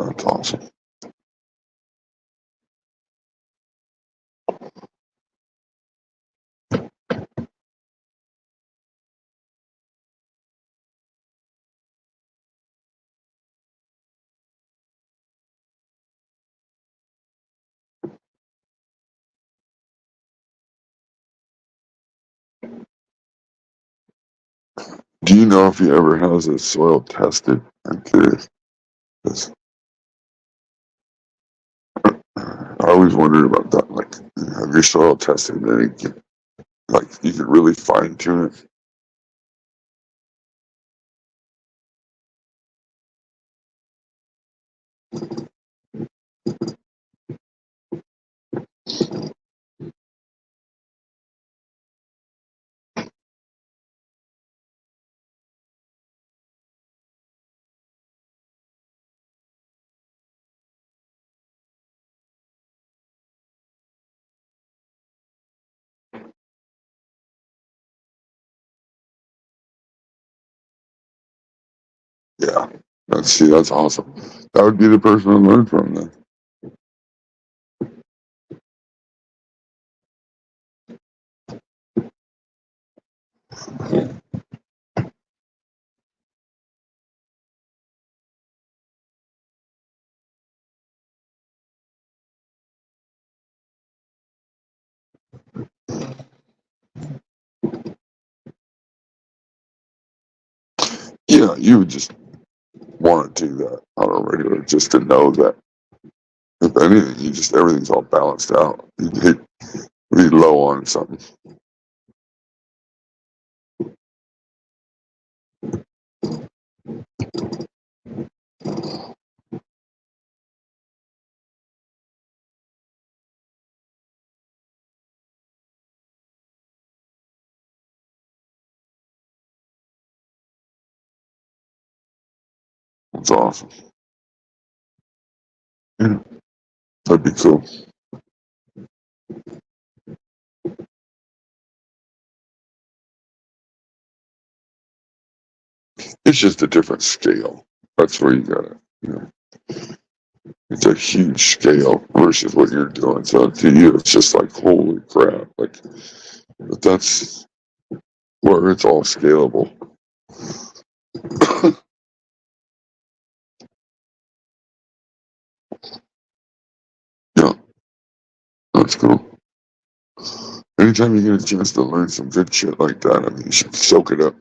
that's awesome. Do you know if he ever has his soil tested? I'm curious. 'Cause I always wondered about that. Like, have your soil tested, and then you can really fine tune it. Yeah, that's awesome. That would be the person to learn from then. Yeah, you would just want to do that on a regular, just to know that if anything, everything's all balanced out. You'd be low on something. It's awesome. Yeah, that'd be cool. It's just a different scale. That's where you got it. It's a huge scale versus what you're doing. So to you, it's just like, holy crap. Like, But that's where it's all scalable. Yeah, that's cool. Anytime you get a chance to learn some good shit like that, I mean, you should soak it up.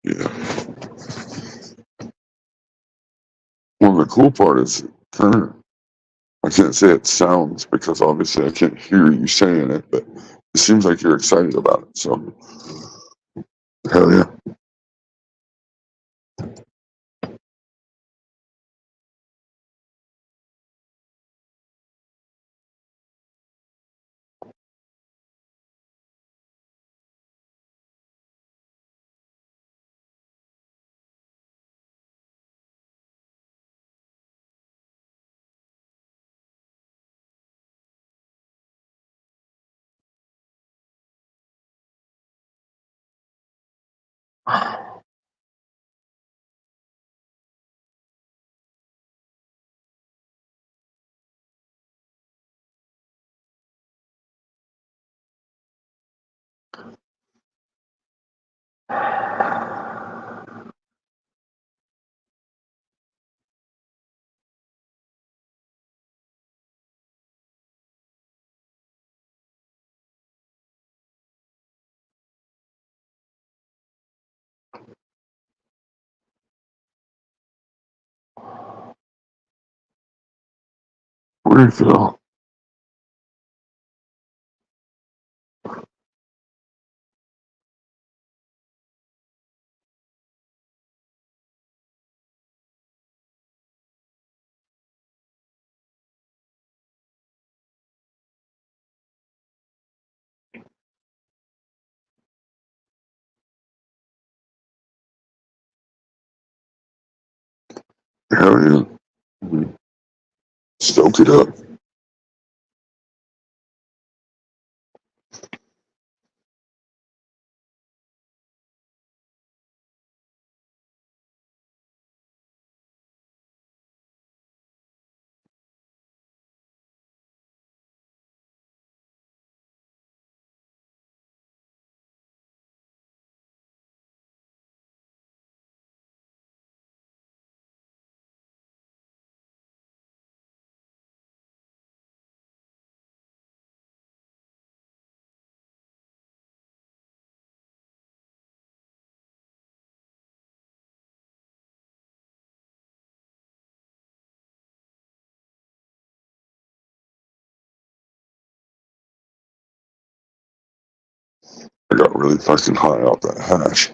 Yeah. Well, the cool part is kind of, I can't say it sounds because obviously I can't hear you saying it, but it seems like you're excited about it. So, hell yeah. What do you feel? Hell yeah. Mhm. Stoke it up. I got really fucking high off that hash.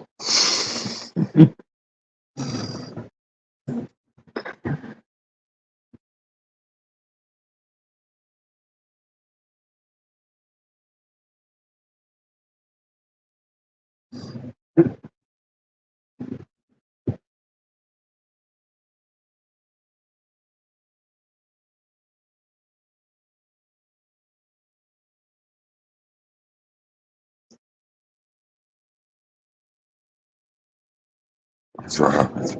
That's what happens.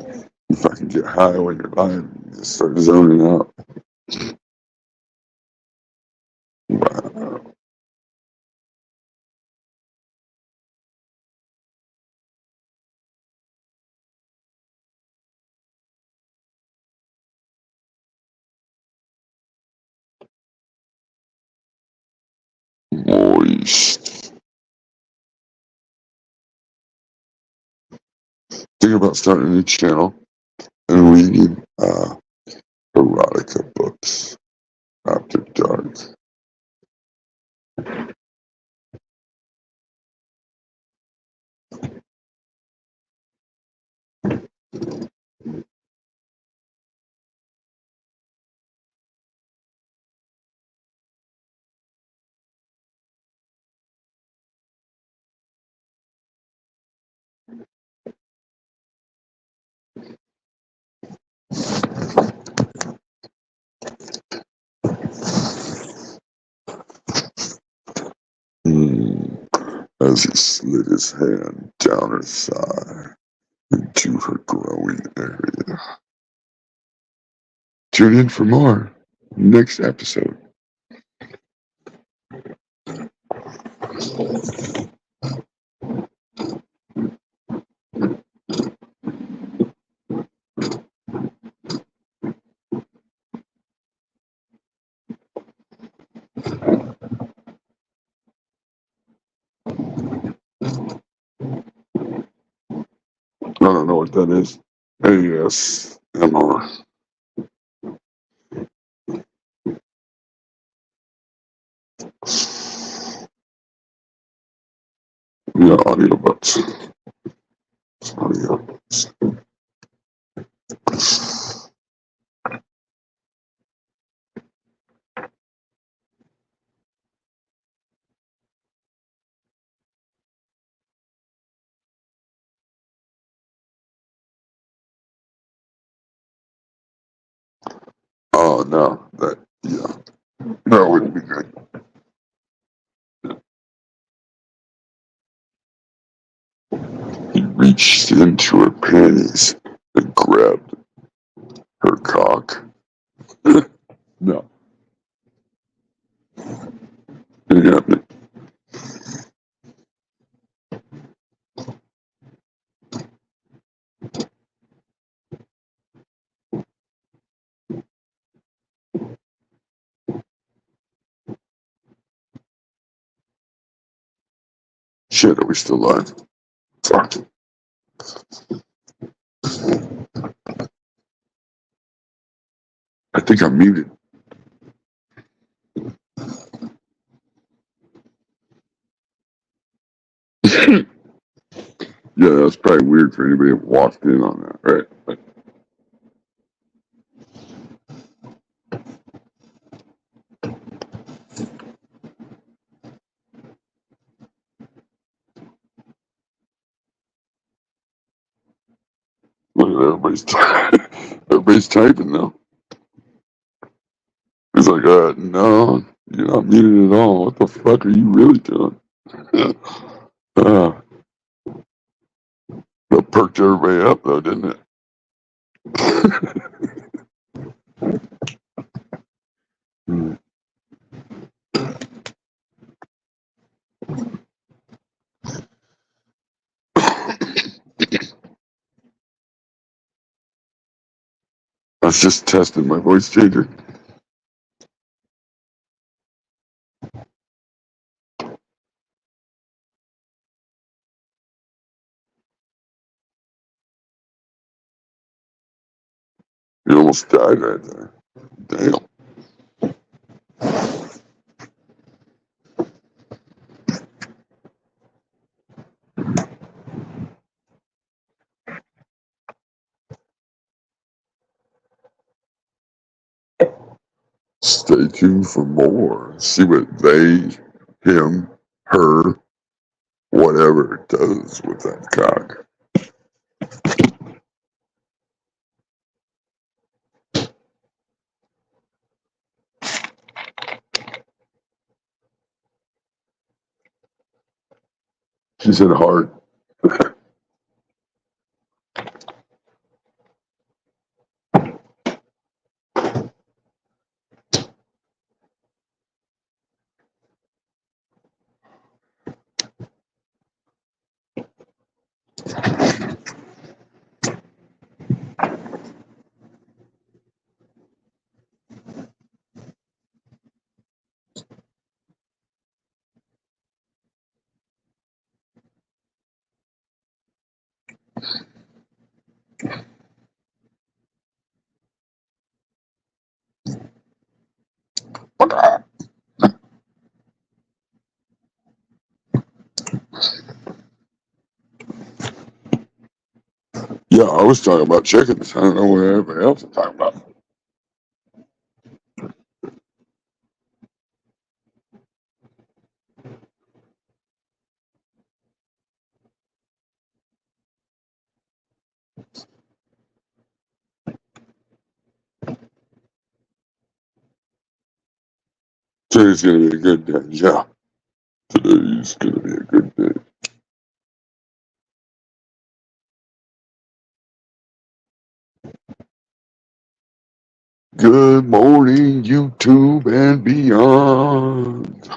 You fucking get high when you're lying. You just start zoning out. Wow. Moist. Think about starting a new channel and reading erotica books after dark. as he slid his hand down her thigh into her growing area. Tune in for more next episode. I don't know what that is. ASMR. Yeah, audio buds. Audio buds. Oh no, that wouldn't be good. He reached into her panties and grabbed her cock. No, ain't happening. Shit, are we still live? Fuck. I think I'm muted. Yeah, that's probably weird for anybody that walked in on that, right? Look at everybody's typing now. He's like, no, you're not muted at all. What the fuck are you really doing? That perked everybody up though, didn't it? Hmm. I was just testing my voice changer. You almost died right there. Damn. Stay tuned for more. See what they, him, her, whatever it does with that cock. She said hard. Yeah, I was talking about chickens. I don't know what everybody else is talking about. Today's gonna be a good day. Yeah. Today's gonna be a good day. Good morning, YouTube and beyond.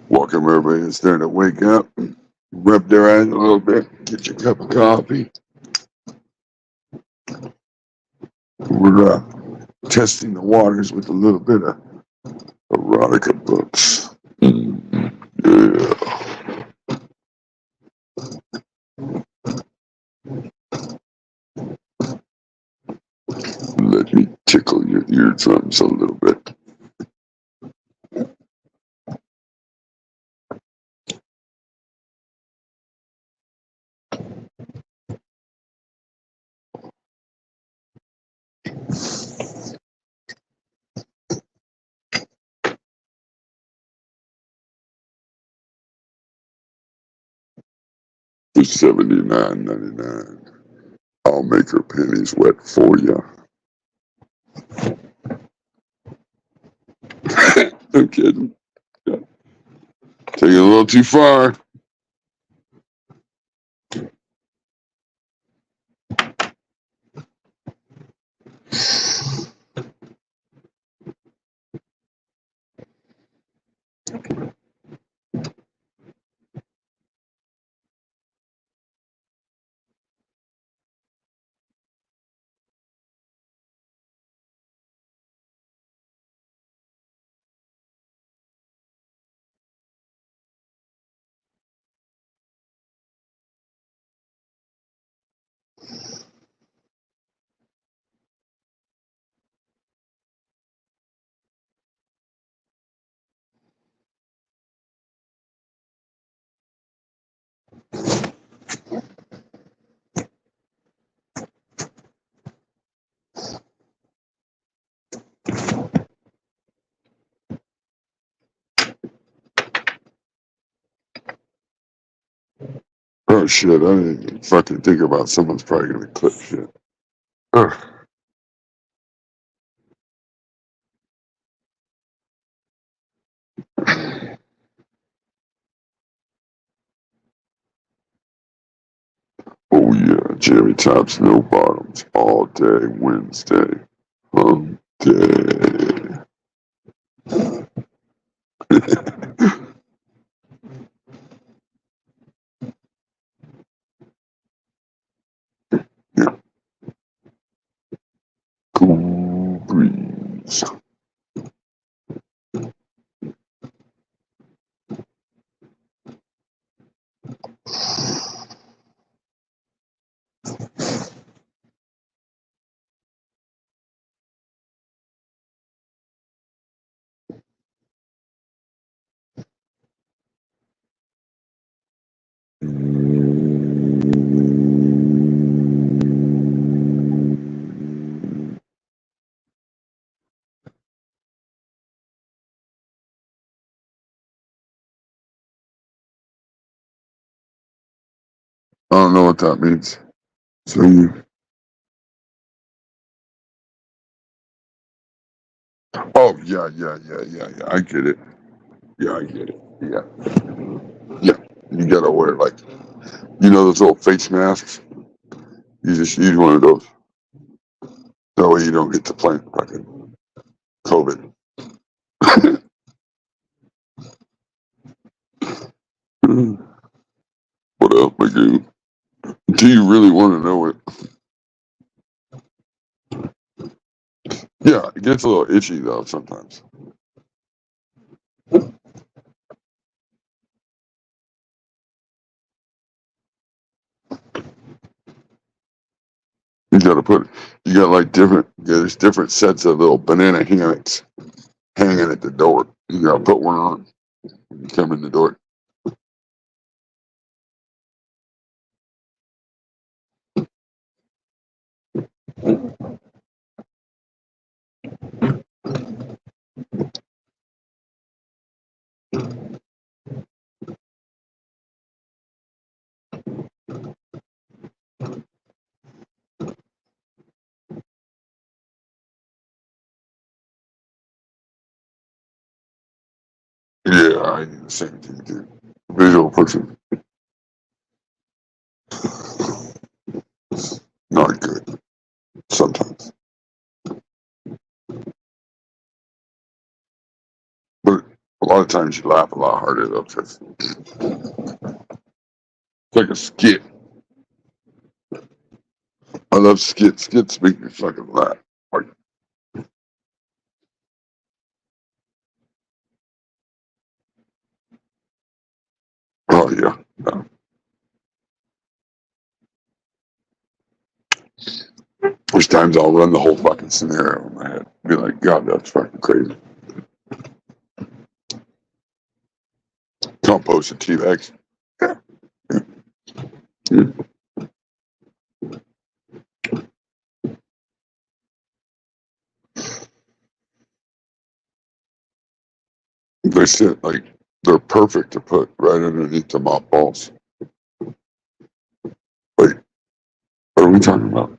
Welcome everybody that's starting to wake up, rub their eyes a little bit, get your cup of coffee. We're testing the waters with a little bit of erotica books. Yeah. Let me tickle your eardrums a little bit. For $79.99, I'll make her pennies wet for you. I'm kidding. Yeah. Take it a little too far. Oh shit, I didn't even fucking think about someone's probably gonna clip shit. Ugh. Oh yeah, Jerry Tops, no bottoms, all day Wednesday. Hump day. Yeah, cool breeze. I don't know what that means. So you, oh yeah. I get it. Yeah, I get it. Yeah, yeah. You gotta wear like, those old face masks. You just use one of those. That way you don't get the plant fucking COVID. What up, Magoo? Do you really want to know it? Yeah, it gets a little itchy though sometimes. You gotta put, you got like different, yeah, there's different sets of little banana hammocks hanging at the door. You gotta put one on when you come in the door. I do the same thing, dude. Visual person, not good sometimes, but a lot of times you laugh a lot harder though, 'cause it's like a skit. I love skits. Skits make me fucking laugh. Like, oh yeah, yeah. There's times I'll run the whole fucking scenario in my head. Be like, God, that's fucking crazy. Compost and T-Rex. Yeah. Yeah. They sit like they're perfect to put right underneath the mop balls. Wait, what are we talking about?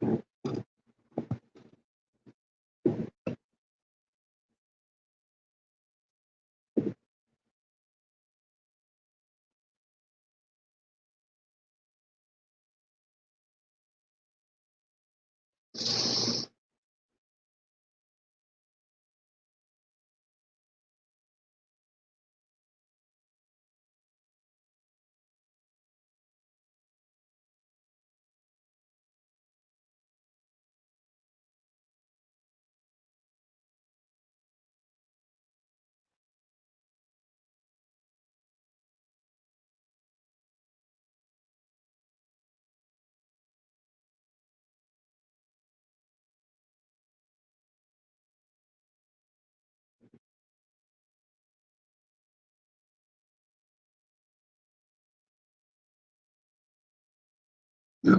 Yeah.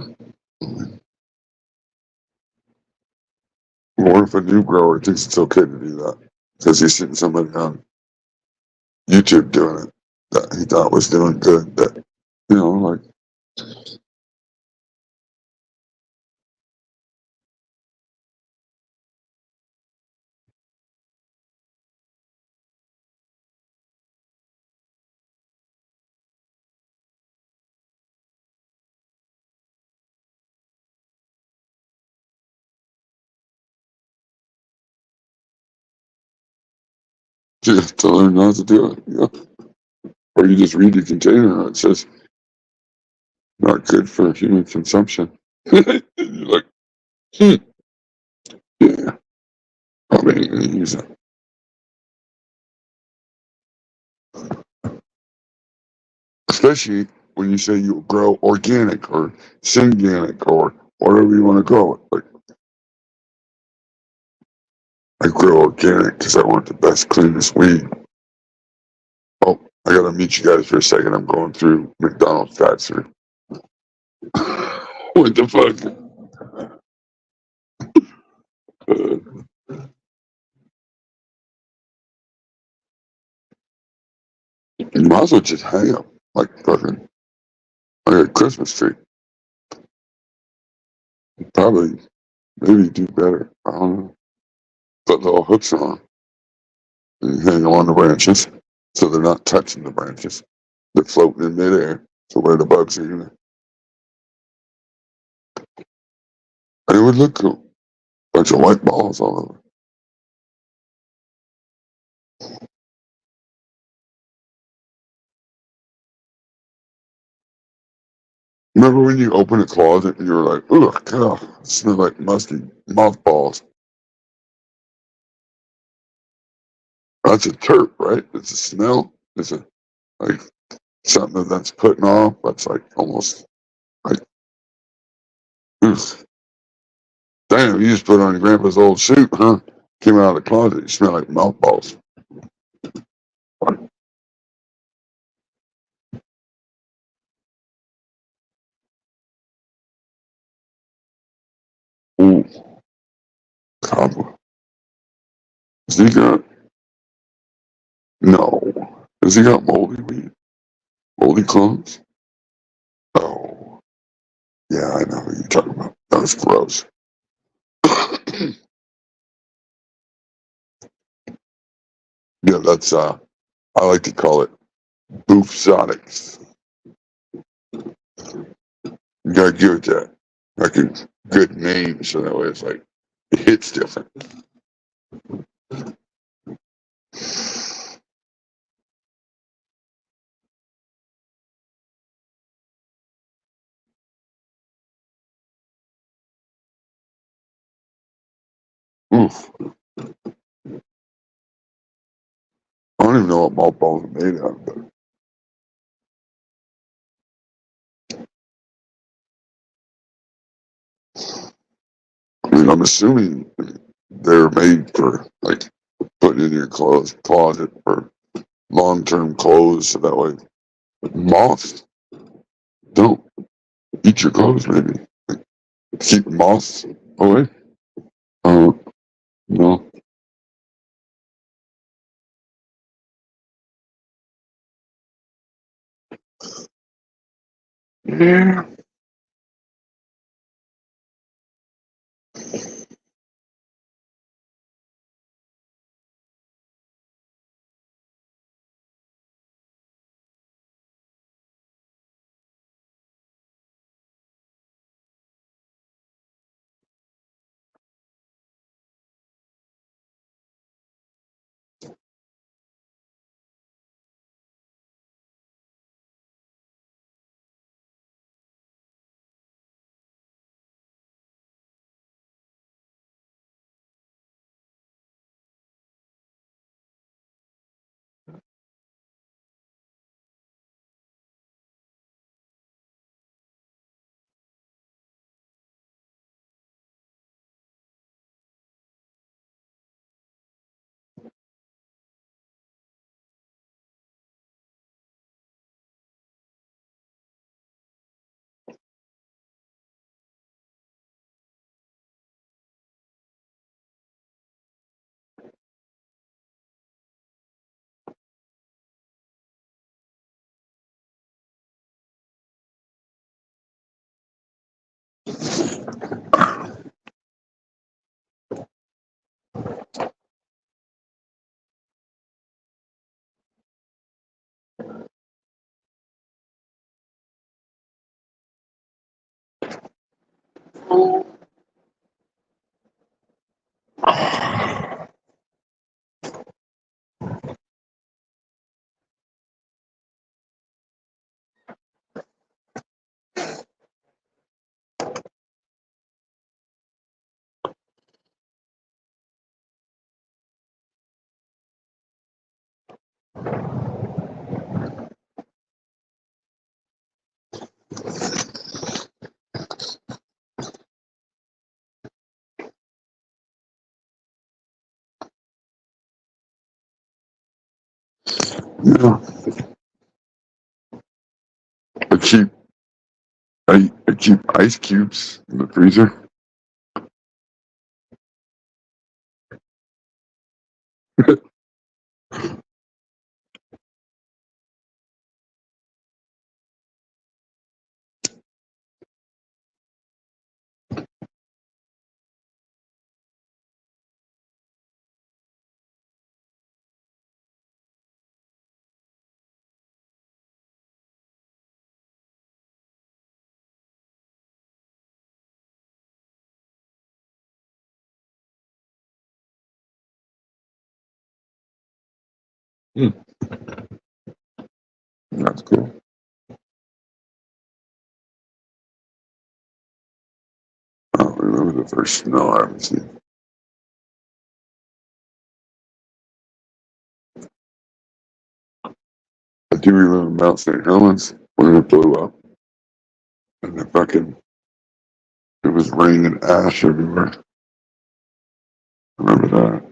Or if a new grower thinks it's okay to do that because he's seen somebody on YouTube doing it that he thought was doing good. That like just to learn how to do it. Yeah. Or you just read the container and it says not good for human consumption. And you're like, hmm, yeah, probably ain't gonna use it. Especially when you say you grow organic or synganic or whatever you want to call it. Like I grow organic because I want the best, cleanest weed. Oh, I gotta meet you guys for a second. I'm going through McDonald's drive-through. What the fuck? You might as well just hang up like fucking like a Christmas tree. Probably, maybe do better. I don't know. Put little hooks on and you hang them on the branches so they're not touching the branches. They're floating in midair. So where the bugs are gonna. And it would look cool. Bunch of white balls all over. Remember when you open a closet and you were like, ugh, God, it smells like musty mothballs. That's a terp, right? It's a smell. It's a like something that's putting off. That's like almost like, ugh. Damn, you just put on your grandpa's old suit, huh? Came out of the closet, you smell like mothballs. Ooh, Cobble. Has he got, no. Has he got moldy weed? Moldy clones? Oh, yeah, I know what you're talking about. That was gross. Yeah, that's, I like to call it Boofzotics. You gotta give it that. Like a good name, so that way it's like, it hits different. Oof. I don't even know what mothballs are made out of, but I mean, I'm assuming they're made for like putting in your clothes closet or long-term clothes, so that way moths don't eat your clothes. Maybe keep moths away. Uh, no. Yeah. Yeah. I keep I keep ice cubes in the freezer. Hmm. That's cool. I don't remember the first snow I ever seen. I do remember Mount St. Helens when it blew up and it was raining ash everywhere. Remember that?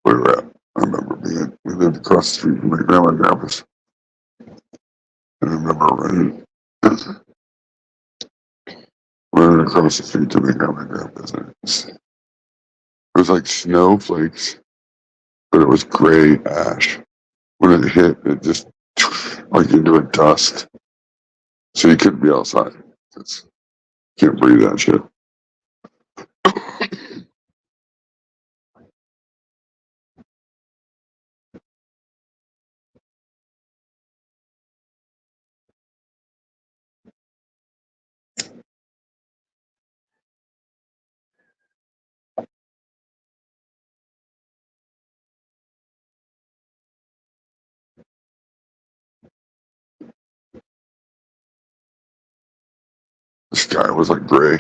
Where we're at. I remember we lived across the street from my grandma and grandpa's. And I remember running across the street to my grandma and grandpa's. And it was like snowflakes, but it was gray ash. When it hit, it just like into a dust. So you couldn't be outside. It's, can't breathe that shit. The sky was like gray.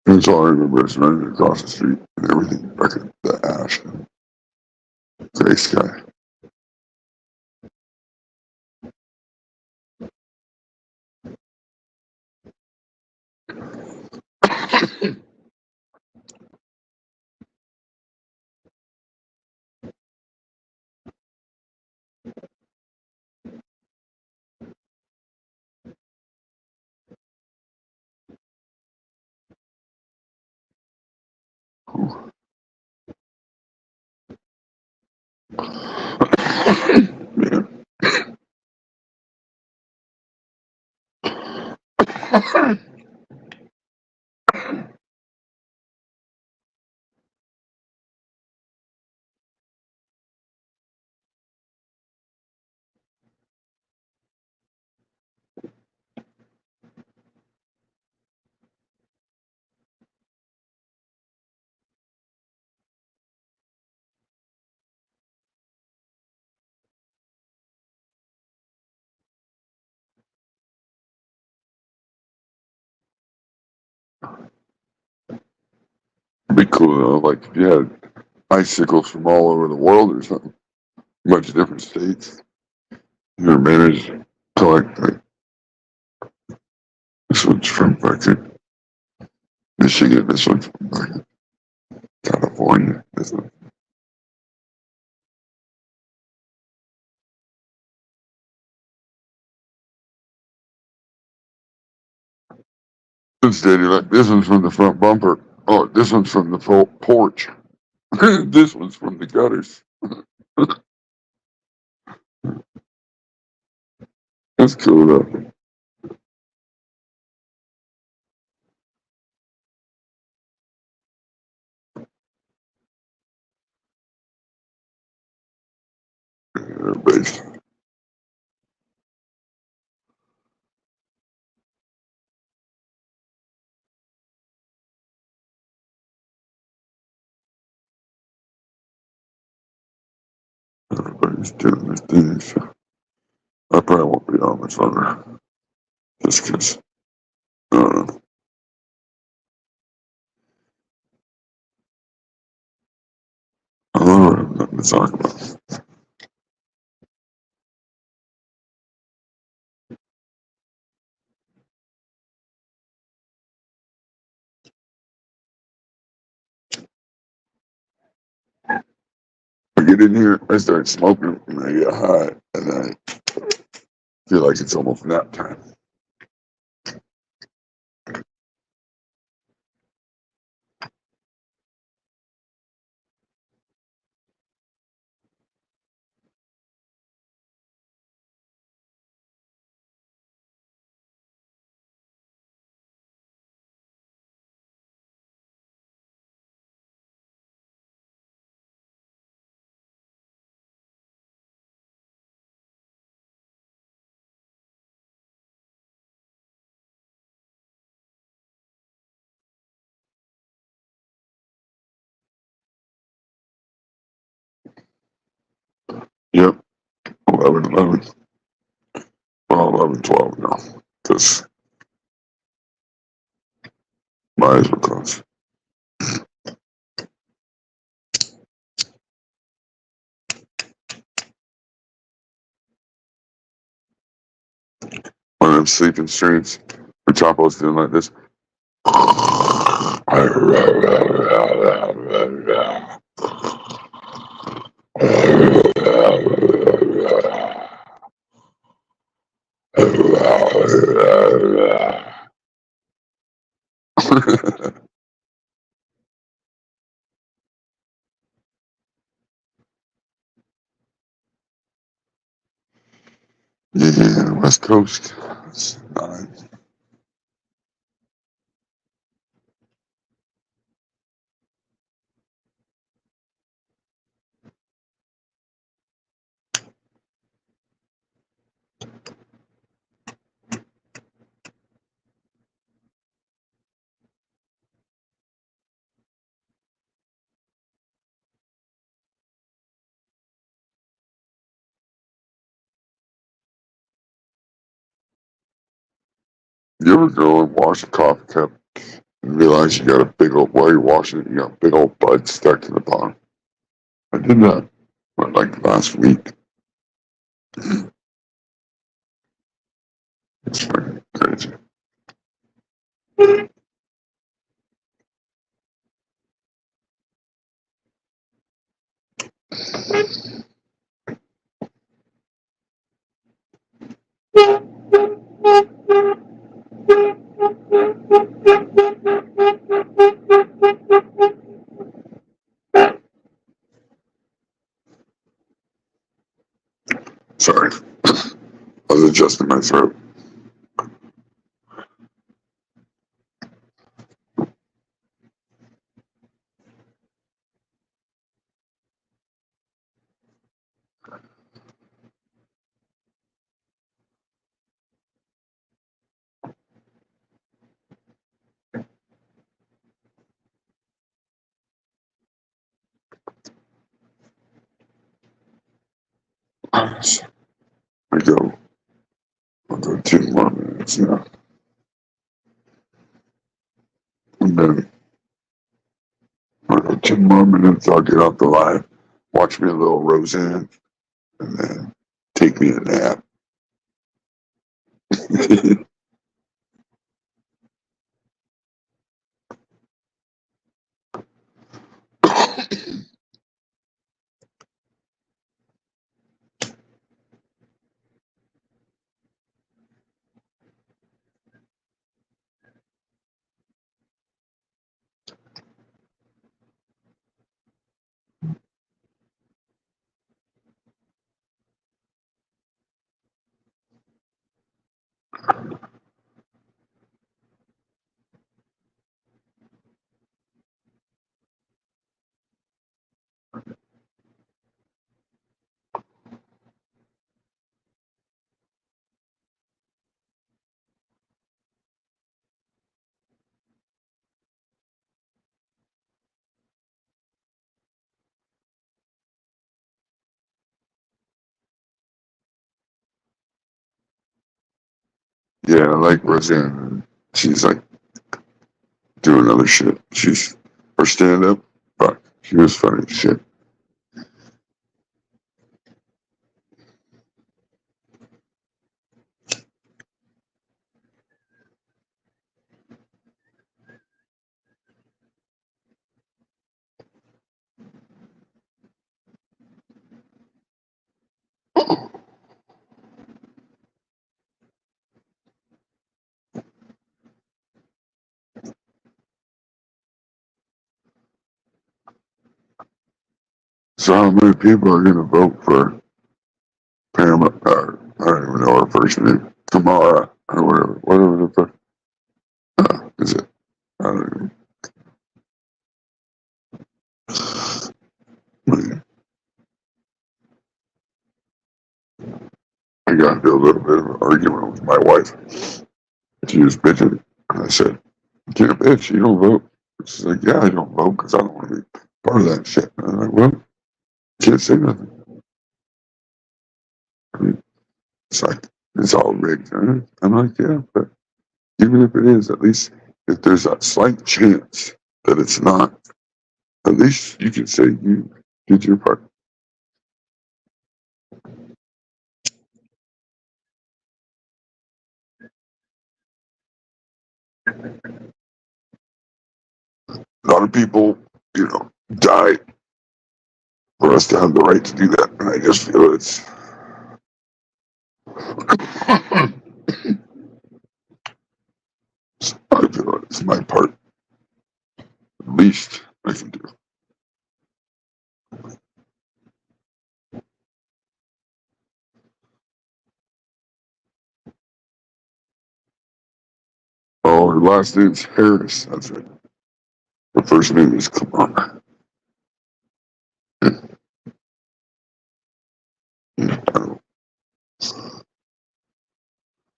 That's all I remember is running across the street and everything, like the ash and gray sky. Man. It'd be cool though, like if you had icicles from all over the world or something, a bunch of different states. You know, manage to like this one's from fucking Michigan, this one's from fucking California, this one. Instead, you're like, this one's from the front bumper. Oh, this one's from the porch. This one's from the gutters. That's cool though. Everybody's everybody's doing their thing. So I probably won't be on much longer. Just because, uh, I don't have nothing to talk about. I get in here, I start smoking, and I get high, and I feel like it's almost nap time. Yep, 11, 11. Well, 11, 12 now, because my eyes were closed. One of them sleeping streams, the Chapo's doing like this. West Coast. It's not. You ever go and wash a coffee cup and realize you got a big old, while you're washing it, you got a big old bud stuck to the bottom? I did that, like last week. It's fucking crazy. Sorry. I was adjusting my throat. I go, I'll go 2 more minutes now. And then I'll go 2 more minutes, I'll get off the live, watch me a little Roseanne, and then take me a nap. Yeah, I like Roseanne. She's like doing other shit. She's her stand up, fuck, she was funny as shit. So how many people are gonna vote for Pamela? I don't even know her first name. Kamara or whatever the fuck is it? I don't even. I got into a little bit of an argument with my wife. She was bitching. And I said, "You can't bitch. You don't vote." She's like, "Yeah, I don't vote because I don't want to be part of that shit." And I'm like, "Well, you can't say nothing." I mean, it's like it's all rigged. Right? I'm like, "Yeah, but even if it is, at least if there's a slight chance that it's not, at least you can say you did your part." A lot of people, die for us to have the right to do that, and I just feel it's I feel it's my part, at least I can do. her last name's Harris. That's right. Her first name is Kamala.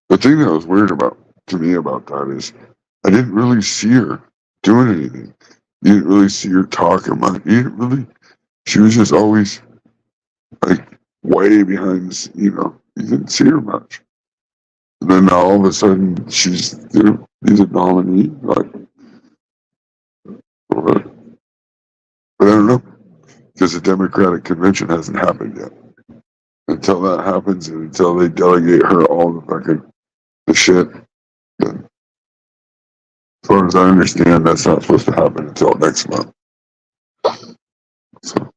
The thing that was weird about to me about that is I didn't really see her doing anything. You didn't really see her talking much. You didn't really. She was just always like way behind the scene, you know. You didn't see her much. And then now all of a sudden she's she's a nominee. Like, but I don't know because the Democratic convention hasn't happened yet. Until that happens and until they delegate her all the fucking the shit, then as far as I understand, that's not supposed to happen until next month. So,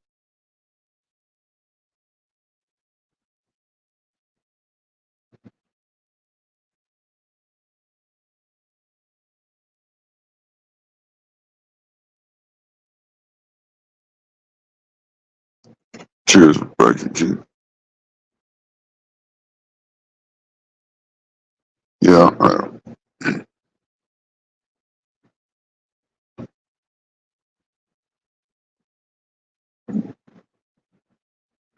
cheers, Becky G. Yeah,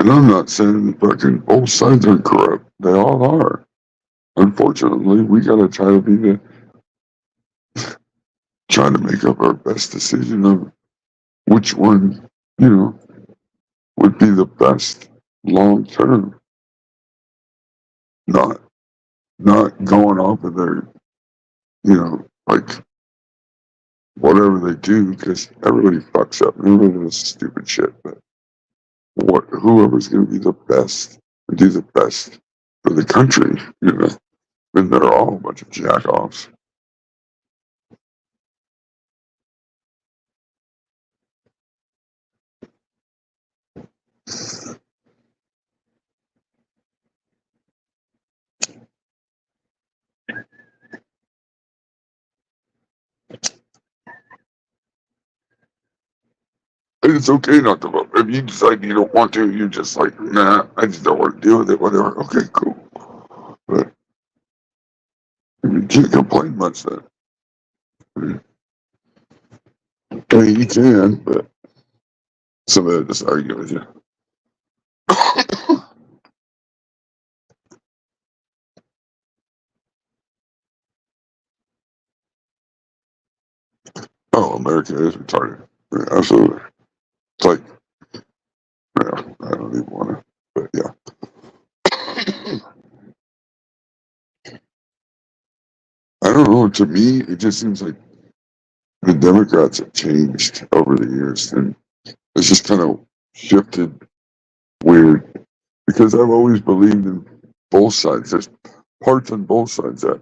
and I'm not saying fucking both sides are corrupt. They all are. Unfortunately, we gotta try to be the trying to make up our best decision of which one, you know, would be the best long term. Not not going off of their, you know, like whatever they do, because everybody fucks up. Everybody does stupid shit. But whoever's going to be the best and do the best for the country, you know, and they're all a bunch of jackoffs. And it's okay not to vote. If you decide you don't want to, you're just like, nah, I just don't want to deal with it. Whatever. Okay, cool. But you can't complain much then. I mean, you can, but somebody will just argue with you. Oh, America is retarded. Yeah, absolutely. It's like, yeah, I don't even want to, but yeah. I don't know. To me, it just seems like the Democrats have changed over the years, and it's just kind of shifted weird. Because I've always believed in both sides. There's parts on both sides that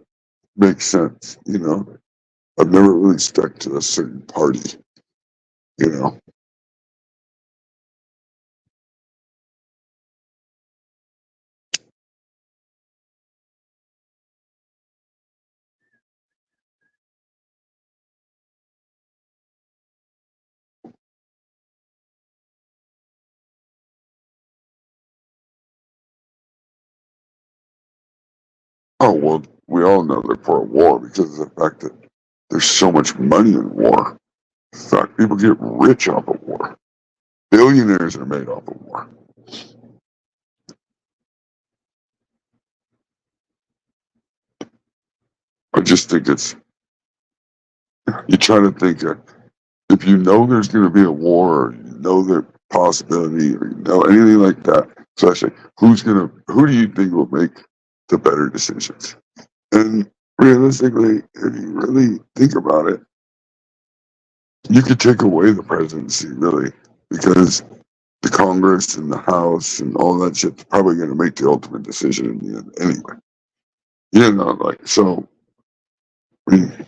make sense. You know, I've never really stuck to a certain party. You know. Oh well, we all know they're for a war because of the fact that there's so much money in war. In fact, people get rich off of war. Billionaires are made off of war. I just think it's you try to think if you know there's going to be a war, or you know the possibility, or you know anything like that. Especially who do you think will make the better decisions? And realistically, if you really think about it, you could take away the presidency really because the Congress and the House and all that shit's probably going to make the ultimate decision in the end anyway. You know, like so. I mean,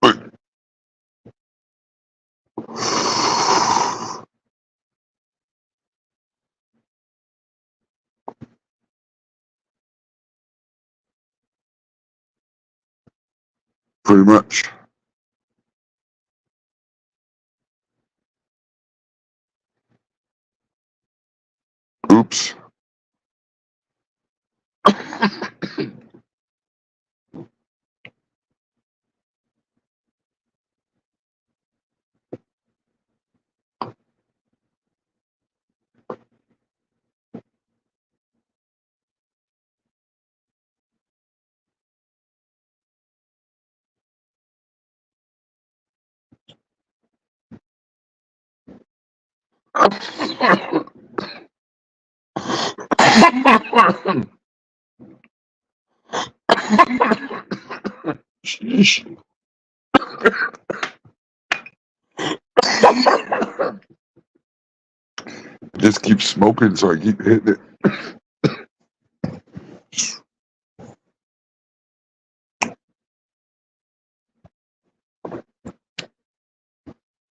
but pretty much. Oops. Sheesh. Just keep smoking, so I keep hitting it.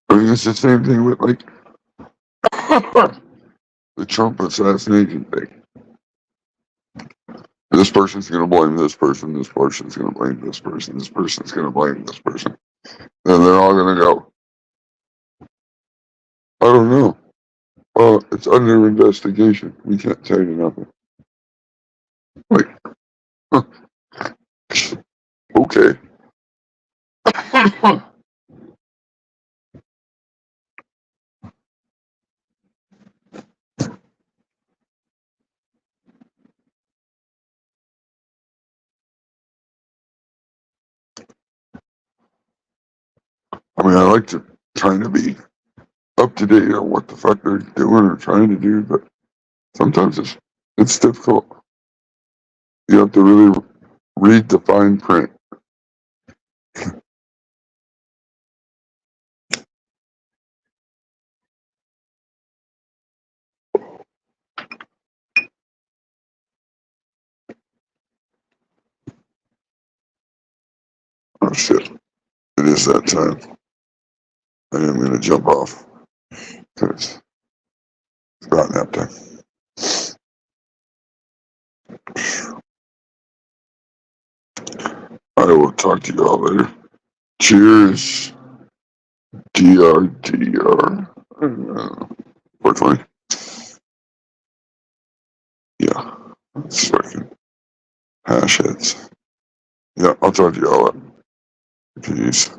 I mean, it's the same thing with like the Trump assassination thing. This person's gonna blame this person. This person's gonna blame this person. This person's gonna blame this person, and they're all gonna go. I don't know. It's under investigation. We can't tell you nothing. Like, huh, okay. I mean, I like to trying to be up to date on what the fuck they're doing or trying to do, but sometimes it's difficult. You have to really read the fine print. Oh shit! It is that time. I am gonna jump off because it's about nap time. I will talk to you all later. Cheers. DRDR. 420. Yeah. That's fucking hash heads. Yeah, I'll talk to you all later. Peace.